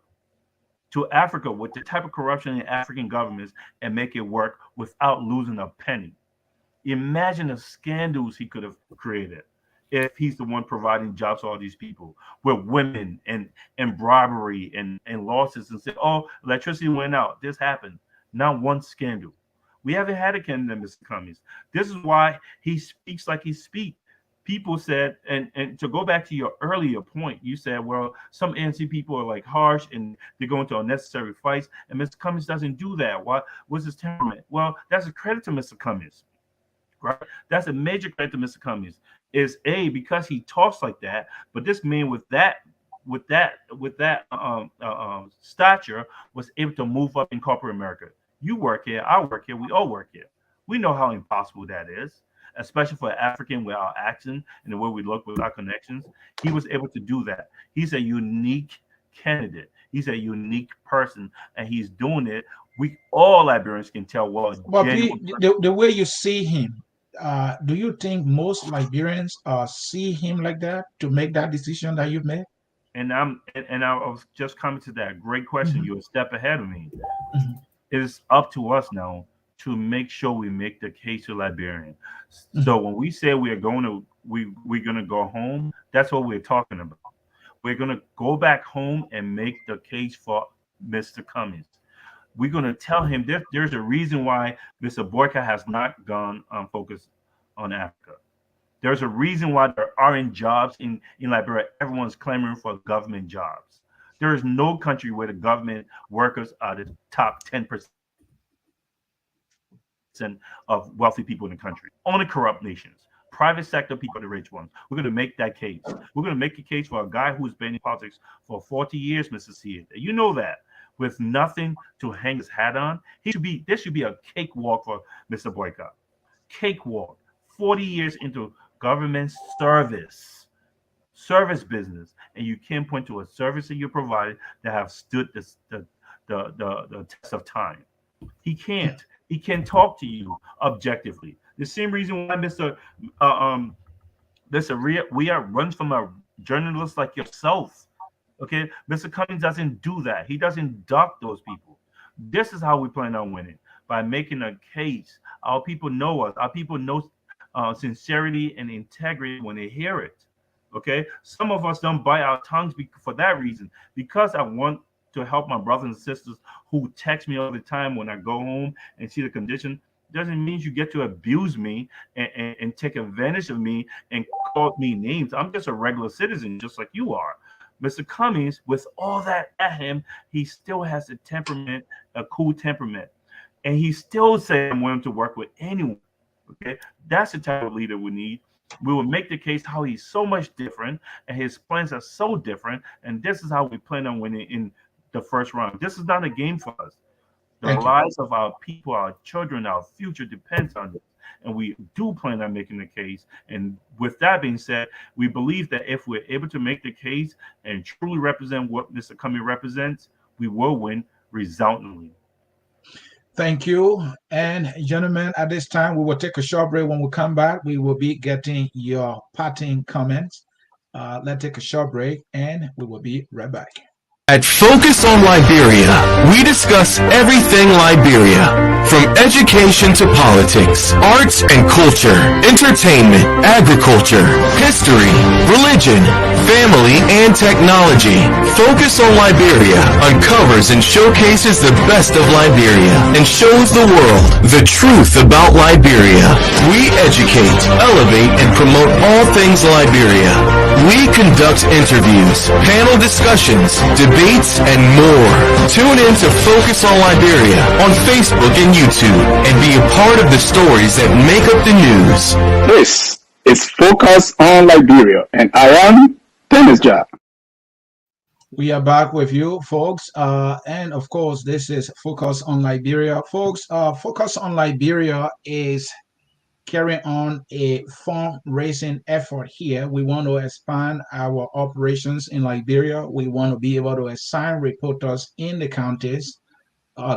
with the type of corruption in African governments and make it work without losing a penny. Imagine the scandals he could have created if he's the one providing jobs to all these people with women and bribery and losses, and say, oh, electricity went out. This happened. Not one scandal. We haven't had a candidate, Mr. Cummings. This is why he speaks like he speaks. People said, and to go back to your earlier point, you said, well, some ANC people are like harsh and they go into unnecessary fights, and Mr. Cummings doesn't do that. What's his temperament? Well, that's a credit to Mr. Cummings, right? That's a major credit to Mr. Cummings. Is because he talks like that, but this man with that stature was able to move up in corporate America. You work here, I work here, we all work here. We know how impossible that is, especially for African with our accent and the way we look with our connections. He was able to do that. He's a unique candidate. He's a unique person, and he's doing it. We all Liberians can tell. Well, the way you see him, do you think most Liberians see him like that to make that decision that you've made? And I was just coming to that. Great question. You're a step ahead of me. It is up to us now to make sure we make the case to Liberian. So when we say we're going to go home, that's what we're talking about. We're going to go back home and make the case for Mr. Cummings. We're going to tell him there's a reason why Mr. Boyka has not gone focused on Africa. There's a reason why there aren't jobs in Liberia. Everyone's clamoring for government jobs. There is no country where the government workers are the top 10% of wealthy people in the country. Only corrupt nations. Private sector people are the rich ones. We're going to make that case. We're going to make a case for a guy who's been in politics for 40 years, Mr. Sia. You know that. With nothing to hang his hat on, this should be a cakewalk for Mr. Boycott. Cakewalk. 40 years into government service business, and you can't point to a service that you provided that have stood the test of time. He can't. He can talk to you objectively. The same reason why Mr. Ria runs from a journalist like yourself. Okay, Mr. Cummings doesn't do that. He doesn't duck those people. This is how we plan on winning, by making a case. Our people know us. Our people know sincerity and integrity when they hear it. Okay, some of us don't bite our tongues for that reason, because I want to help my brothers and sisters who text me all the time when I go home and see the condition. Doesn't mean you get to abuse me and take advantage of me and call me names. I'm just a regular citizen, just like you are. Mr. Cummings, with all that at him, he still has a temperament, a cool temperament. And he still said, I'm willing to work with anyone. Okay, that's the type of leader we need. We will make the case how he's so much different and his plans are so different. And this is how we plan on winning in the first round. This is not a game for us. The lives of our people, our children, our future depends on this. And we do plan on making the case. And with that being said, we believe that if we're able to make the case and truly represent what Mr. Cummings represents, we will win resoundingly. Thank you. And gentlemen, at this time, we will take a short break. When we come back, we will be getting your parting comments. Let's take a short break and we will be right back. At Focus on Liberia, we discuss everything Liberia, from education to politics, arts and culture, entertainment, agriculture, history, religion, family, and technology. Focus on Liberia uncovers and showcases the best of Liberia and shows the world the truth about Liberia. We educate, elevate, and promote all things Liberia. We conduct interviews, panel discussions, debates, and more. Tune in to Focus on Liberia on Facebook and YouTube and be a part of the stories that make up the news. This is Focus on Liberia, and I am Dennis Jar. We are back with you, folks. And of course, this is Focus on Liberia. Folks, Focus on Liberia is carrying on a fundraising effort here. We want to expand our operations in Liberia. We want to be able to assign reporters in the counties.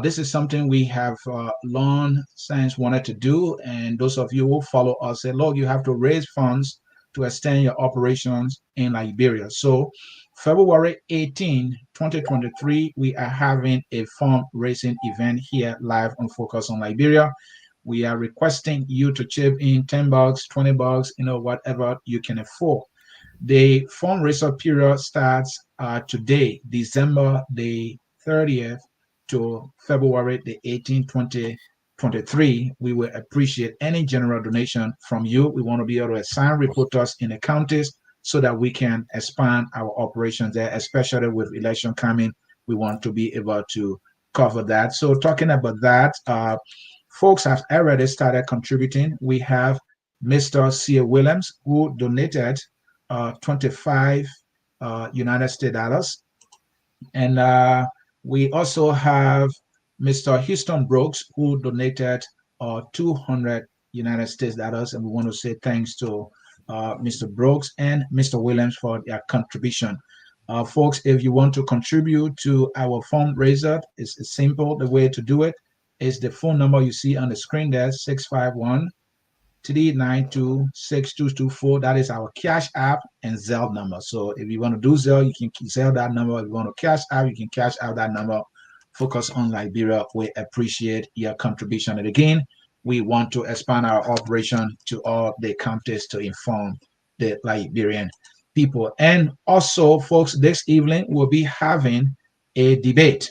This is something we have long since wanted to do. And those of you who follow us say, look, you have to raise funds to extend your operations in Liberia. So February 18, 2023, we are having a fundraising event here live on Focus on Liberia. We are requesting you to chip in $10, $20, whatever you can afford. The fundraiser period starts today, December the 30th to February the 18th, 2023. We will appreciate any general donation from you. We want to be able to assign reporters in the counties so that we can expand our operations there, especially with election coming. We want to be able to cover that. So talking about that, folks have already started contributing. We have Mr. C. Williams, who donated 25 United States dollars. And we also have Mr. Houston Brooks, who donated 200 United States dollars. And we want to say thanks to Mr. Brooks and Mr. Williams for their contribution. Folks, if you want to contribute to our fundraiser, it's simple. The way to do it is the phone number you see on the screen there, 651-392-6224. That is our Cash App and Zelle number. So if you want to do Zelle, you can Zelle that number. If you want to Cash App, you can Cash Out that number. Focus on Liberia. We appreciate your contribution. And again, we want to expand our operation to all the counties to inform the Liberian people. And also, folks, this evening we'll be having a debate.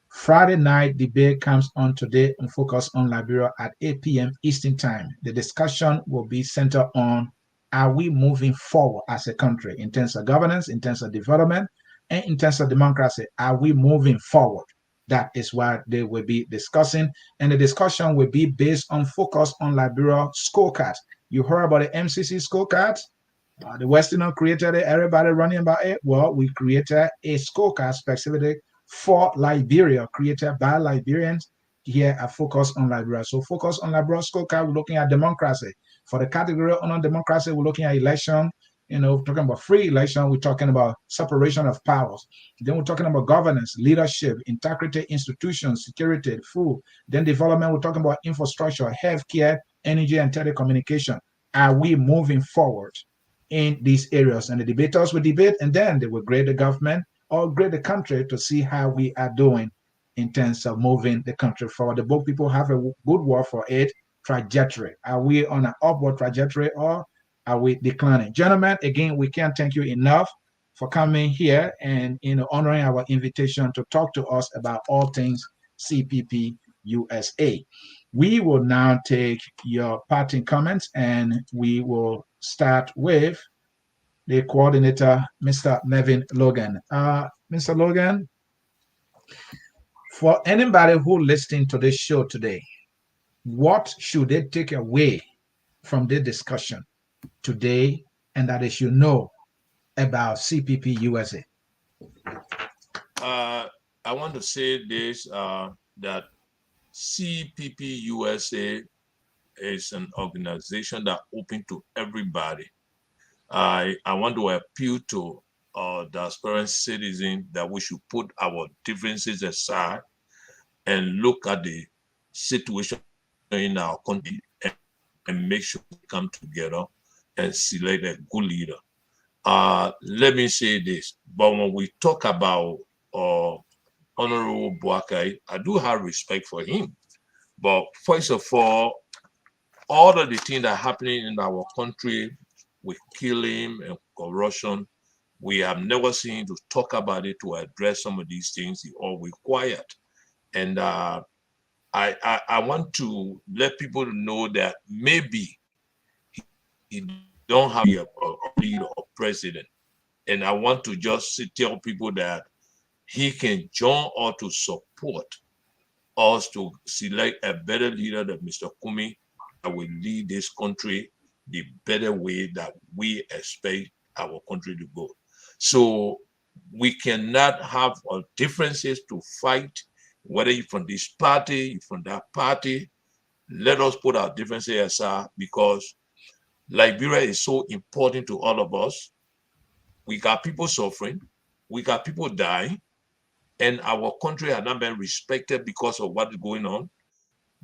Friday night debate comes on today and Focus on Liberia at 8 p.m. Eastern Time. The discussion will be centered on, are we moving forward as a country in terms of governance, in terms of development, and in terms of democracy? Are we moving forward? That is what they will be discussing. And the discussion will be based on Focus on Liberia scorecard. You heard about the MCC scorecard? The Westerner created it, everybody running about it. Well, we created a scorecard specifically for Liberia, created by Liberians here at Focus on Liberia. So Focus on Liberia scorecard, we're looking at democracy. For the category on democracy, we're looking at election, talking about free election, we're talking about separation of powers. Then we're talking about governance, leadership, integrity, institutions, security, food. Then development, we're talking about infrastructure, healthcare, energy, and telecommunication. Are we moving forward in these areas? And the debaters will debate, and then they will grade the government or grade the country to see how we are doing in terms of moving the country forward. The book people have a good word for it, trajectory? Are we on an upward trajectory or are we declining? Gentlemen, again, we can't thank you enough for coming here and honoring our invitation to talk to us about all things CPP USA. We will now take your parting comments and we will start with the coordinator, Mr. Melvin Logan. Mr. Logan, for anybody who listening to this show today, what should they take away from the discussion today and that they should know about CPP USA? I want to say this, that CPP USA is an organization that open to everybody. I want to appeal to diaspora citizens that we should put our differences aside and look at the situation in our country and make sure we come together and select a good leader. Let me say this, but when we talk about Honorable Boakai, I do have respect for him. But first of all of the things that are happening in our country with killing and corruption, we have never seen to talk about it, to address some of these things. He always quiet. And I want to let people know that maybe he don't have a leader or president. And I want to just tell people that he can join or to support us to select a better leader than Mr. Kumi that will lead this country the better way that we expect our country to go. So we cannot have differences to fight, whether you're from this party, you're from that party. Let us put our differences aside, because Liberia is so important to all of us. We got people suffering, we got people dying, and our country has not been respected because of what is going on.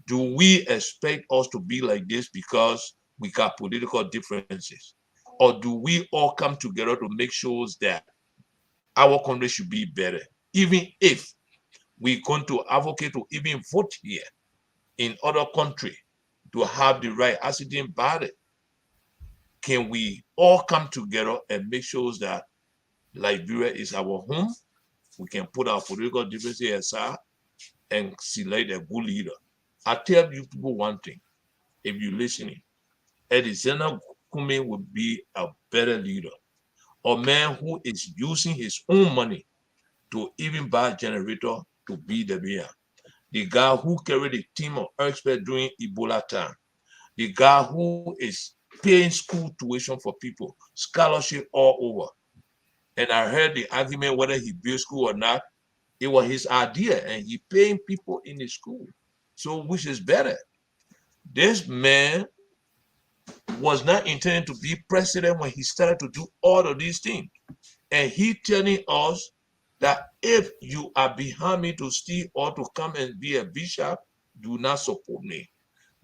Do we expect us to be like this because we got political differences? Or do we all come together to make sure that our country should be better? Even if we're going to advocate to even vote here in other countries to have the right as it in body, can we all come together and make sure that Liberia is our home? We can put our political differences aside and select a good leader. I tell you people one thing, if you're listening, Edizena Kume would be a better leader. A man who is using his own money to even buy a generator to be the beer. The guy who carried a team of experts during Ebola time. The guy who is paying school tuition for people, scholarship all over. And I heard the argument whether he built school or not. It was his idea, and he paying people in the school. So which is better? This man was not intended to be president when he started to do all of these things. And he telling us that if you are behind me to steal or to come and be a bishop, do not support me.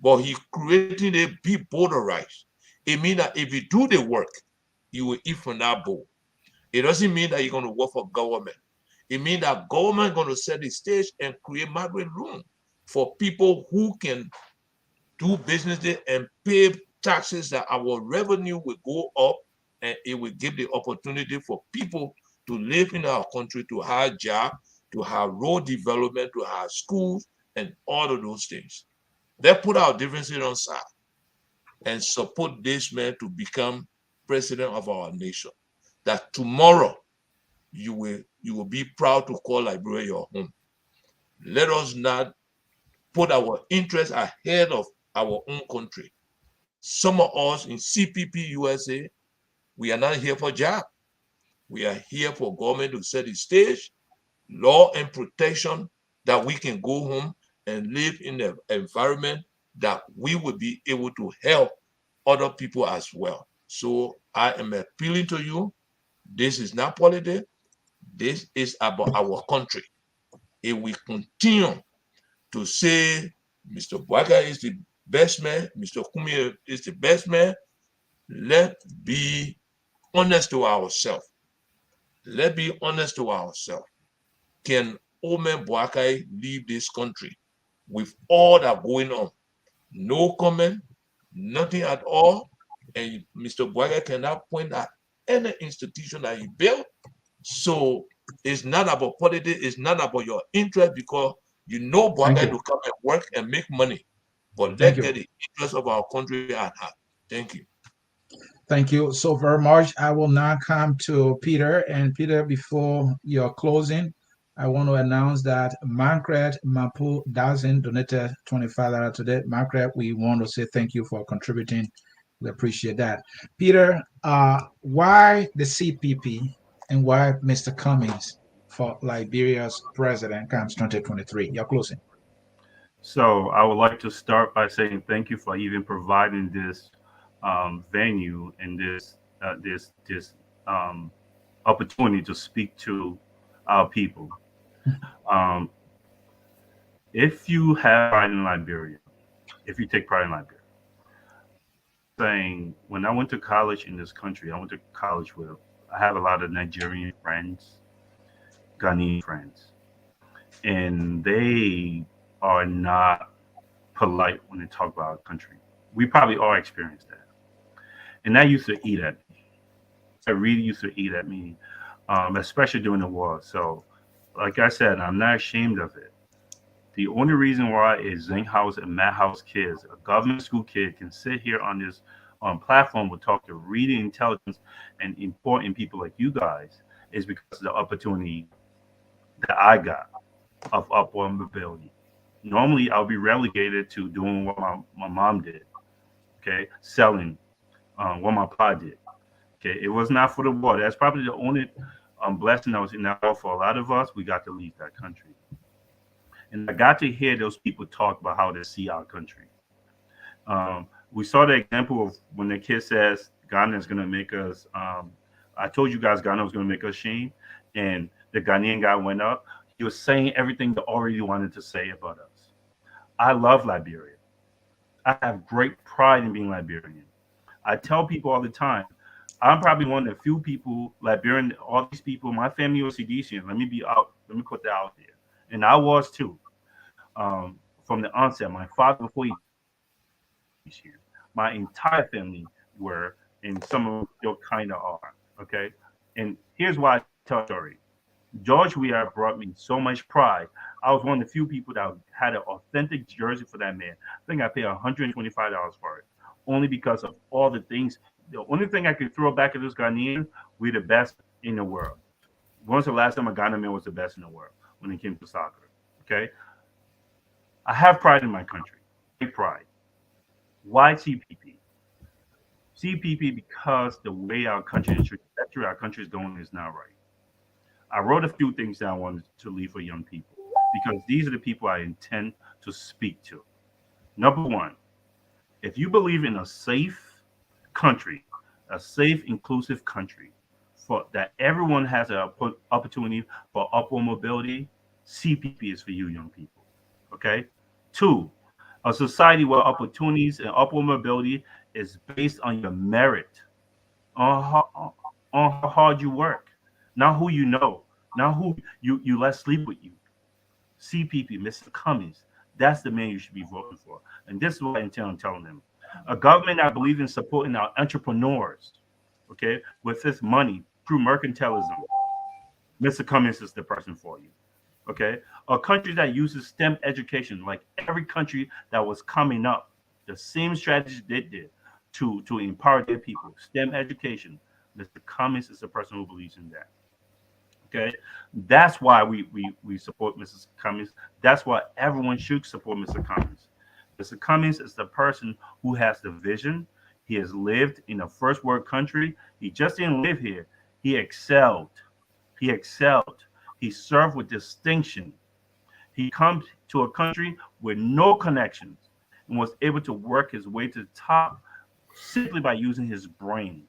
But he created a big border rights. It means that if you do the work, you will eat from that bowl. It doesn't mean that you're going to work for government. It means that government is going to set the stage and create migrant room for people who can do business there and pay taxes, that our revenue will go up, and it will give the opportunity for people to live in our country, to have jobs, to have road development, to have schools, and all of those things. They put our differences on side and support this man to become president of our nation. That tomorrow you will be proud to call Liberia your home. Let us not put our interests ahead of our own country. Some of us in CPP USA, we are not here for job. We are here for government to set the stage, law and protection, that we can go home and live in an environment that we will be able to help other people as well. So I am appealing to you. This is not politics. This is about our country. If we continue to say Mr. Bwaga is the best man, Mr. Kumi is the best man, let's be honest to ourselves. Let's be honest to ourselves. Can Omen Boakai leave this country with all that going on? No comment, nothing at all. And Mr. Boyega cannot point at any institution that he built. So it's not about politics, it's not about your interest, because you know Thank Boyega you. to come and work and make money. But Thank let's you. get the interest of our country at heart. Thank you. Thank you so very much. I will now come to Peter. And Peter, before your closing, I want to announce that Margaret Mapu Dazin donated $25 today. Margaret, we want to say thank you for contributing. We appreciate that. Peter, why the CPP and why Mr. Cummings for Liberia's president comes 2023? Your closing. So I would like to start by saying thank you for even providing this venue and this opportunity to speak to our people. Um, if you have pride in Liberia, if you take pride in Liberia, saying when I went to college in this country, I went to college with I have a lot of Nigerian friends, Ghanaian friends, and they are not polite when they talk about our country. We probably all experienced that, and that used to eat at me. That really used to eat at me, especially during the war. So, like I said, I'm not ashamed of it. The only reason why is Zink House and Matt House kids, a government school kid, can sit here on this platform will talk to reading intelligence and important people like you guys is because of the opportunity that I got of upward mobility. Normally, I'll be relegated to doing what my mom did, okay, selling what my pa did. Okay, it was not for the war. That's probably the only blessing that was in that war for a lot of us. We got to leave that country. And I got to hear those people talk about how they see our country. We saw the example of when the kid says Ghana is going to make us. I told you guys Ghana was going to make us shame, and the Ghanaian guy went up. He was saying everything that already wanted to say about us. I love Liberia. I have great pride in being Liberian. I tell people all the time, I'm probably one of the few people, Liberian, all these people, my family was Seditian. Let me be out, let me put that out there. And I was too. From the onset, my father, before he here. My entire family were, and some of them still kind of are. Okay. And here's why I tell a story. George Weah brought me so much pride. I was one of the few people that had an authentic jersey for that man. I think I paid $125 for it, only because of all the things. The only thing I could throw back at this Ghanaian, we're the best in the world. When's the last time a Ghana man was the best in the world when it came to soccer? Okay. I have pride in my country. Pride. Why CPP? CPP because the way our country is trajectory our country is going is not right. I wrote a few things that I wanted to leave for young people because these are the people I intend to speak to. Number one, if you believe in a safe country, a safe, inclusive country, for that everyone has an opportunity for upward mobility, CPP is for you, young people. Okay. Two, a society where opportunities and upward mobility is based on your merit, on how hard you work, not who you know, not who you let sleep with you. CPP, Mr. Cummings, that's the man you should be voting for. And this is what I intend on telling them. A government that believes in supporting our entrepreneurs, okay, with this money through mercantilism, Mr. Cummings is the person for you. Okay, a country that uses STEM education, like every country that was coming up, the same strategy they did to empower their people. STEM education. Mr. Cummings is the person who believes in that. Okay, that's why we support Mrs. Cummings. That's why everyone should support Mr. Cummings. Mr. Cummings is the person who has the vision. He has lived in a first world country. He just didn't live here. He excelled. He excelled. He served with distinction. He comes to a country with no connections and was able to work his way to the top simply by using his brain.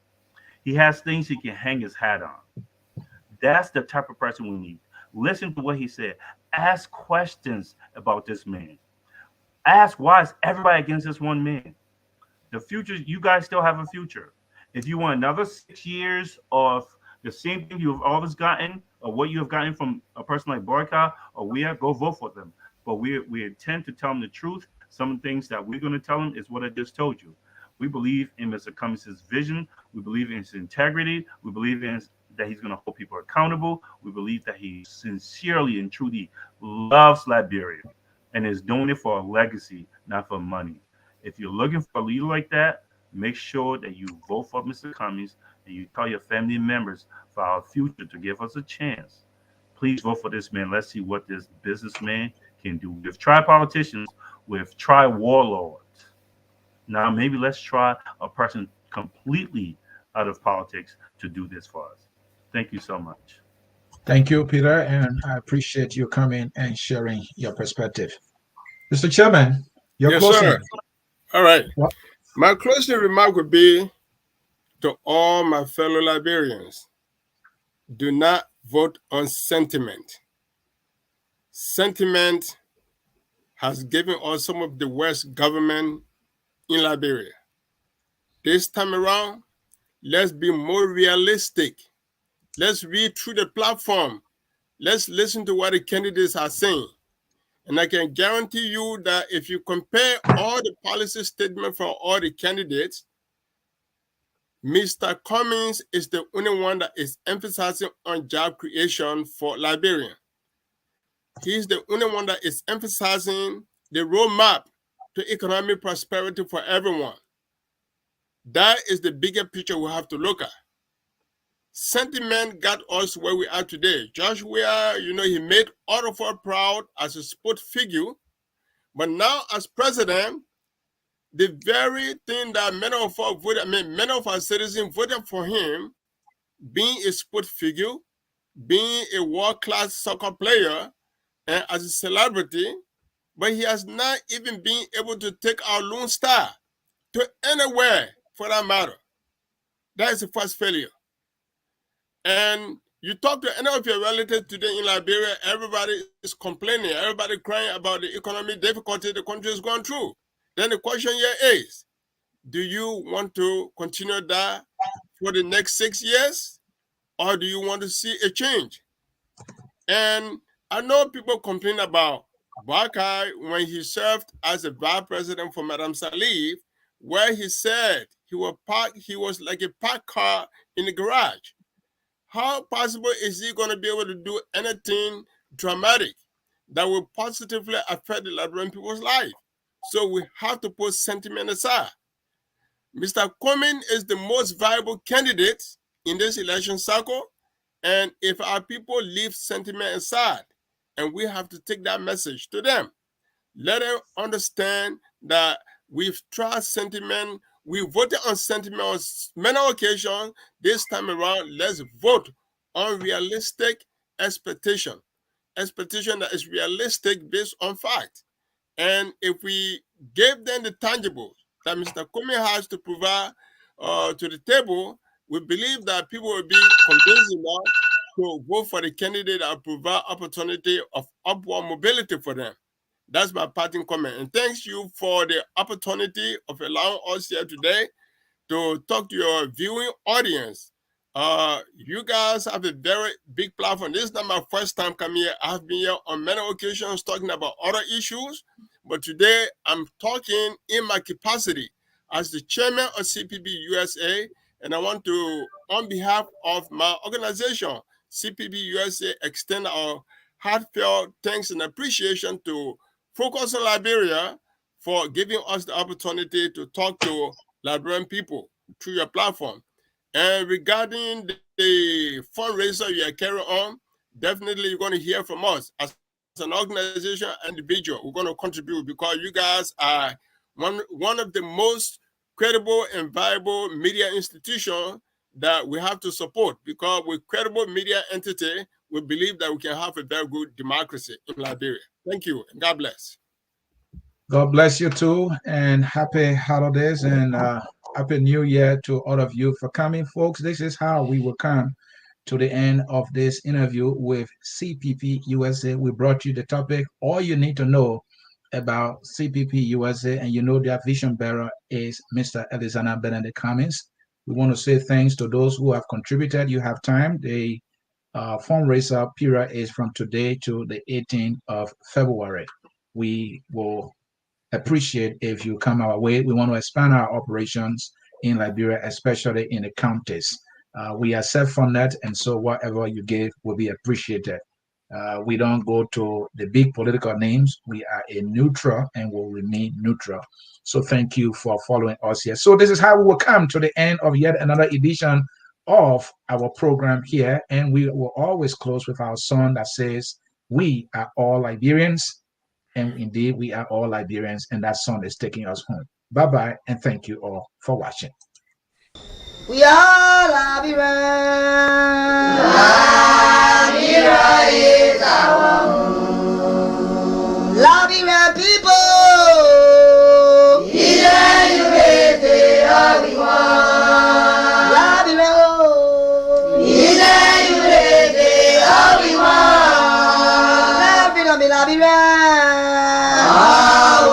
He has things he can hang his hat on. That's the type of person we need. Listen to what he said. Ask questions about this man. Ask why is everybody against this one man? The future, you guys still have a future. If you want another 6 years of the same thing you've always gotten, or what you have gotten from a person like Borka or we are, go vote for them. But we intend to tell them the truth Some things that we're going to tell him is what I just told you. We believe in Mr. Cummings' vision. We believe in his integrity. We believe in that he's going to hold people accountable. We believe that he sincerely and truly loves Liberia and is doing it for a legacy, not for money. If you're looking for a leader like that, make sure that you vote for Mr. Cummings and you tell your family members for our future to give us a chance. Please vote for this man. Let's see what this businessman can do. We've tried politicians, we've tried warlords. Now maybe let's try a person completely out of politics to do this for us. Thank you so much. Thank you, Peter, and I appreciate you coming and sharing your perspective. Mr. Chairman, your Yes, closing. sir. All right. What? My closing remark would be to all my fellow Liberians, do not vote on sentiment. Sentiment has given us some of the worst government in Liberia. This time around, let's be more realistic. Let's read through the platform. Let's listen to what the candidates are saying. And I can guarantee you that if you compare all the policy statements from all the candidates, Mr. Cummings is the only one that is emphasizing on job creation for Liberia. He's the only one that is emphasizing the roadmap to economic prosperity for everyone. That is the bigger picture we have to look at. Sentiment got us where we are today. Josh Weah, he made all of us proud as a sport figure, but now as president, the very thing that many of our citizens voted for him, being a sport figure, being a world-class soccer player, and as a celebrity, but he has not even been able to take our Lone Star to anywhere for that matter. That is the first failure. And you talk to any of your relatives today in Liberia, everybody is complaining, everybody crying about the economic difficulty the country is going through. Then the question here is, do you want to continue that for the next 6 years, or do you want to see a change? And I know people complain about Barkai when he served as a vice president for Madame Salif, where he said he was like a parked car in the garage. How possible is he going to be able to do anything dramatic that will positively affect the Liberian people's life? So we have to put sentiment aside. Mr. Cummings is the most viable candidate in this election cycle, and if our people leave sentiment aside, and we have to take that message to them, let them understand that we've tried sentiment, we voted on sentiment on many occasions. This time around, let's vote on realistic expectation that is realistic based on fact. And if we gave them the tangible that Mr. Cummings has to provide to the table, we believe that people will be convinced enough to vote for the candidate that will provide opportunity of upward mobility for them. That's my parting comment. And thanks you for the opportunity of allowing us here today to talk to your viewing audience. You guys have a very big platform. This is not my first time coming here. I've been here on many occasions talking about other issues, but today I'm talking in my capacity as the chairman of CPP USA, and I want to, on behalf of my organization, CPP USA, extend our heartfelt thanks and appreciation to Focus on Liberia for giving us the opportunity to talk to Liberian people through your platform. And regarding the fundraiser you are carrying on, definitely you're going to hear from us as an organization and individual. We're going to contribute because you guys are one of the most credible and viable media institutions that we have to support, because with credible media entity, we believe that we can have a very good democracy in Liberia. Thank you, and God bless. God bless you too, and happy holidays and happy new year to all of you for coming, folks. This is how we will come to the end of this interview with CPP USA. We brought you the topic, all you need to know about CPP USA, and you know their vision bearer is Mr. Alexander Benedict Cummings. We want to say thanks to those who have contributed. You have time. The fundraiser period is from today to the 18th of February. We will appreciate if you come our way. We want to expand our operations in Liberia, especially in the counties. We are self-funded, and so whatever you give will be appreciated. We don't go to the big political names. We are a neutral and will remain neutral. So thank you for following us here. So this is how we will come to the end of yet another edition of our program here. And we will always close with our song that says, "We are all Liberians." And indeed, we are all Liberians. And that song is taking us home. Bye-bye. And thank you all for watching. We are Liberians. Liberia is our home. Liberian people. USA, all we want. Liberia, USA, all we want. Liberia, Liberia. Oh,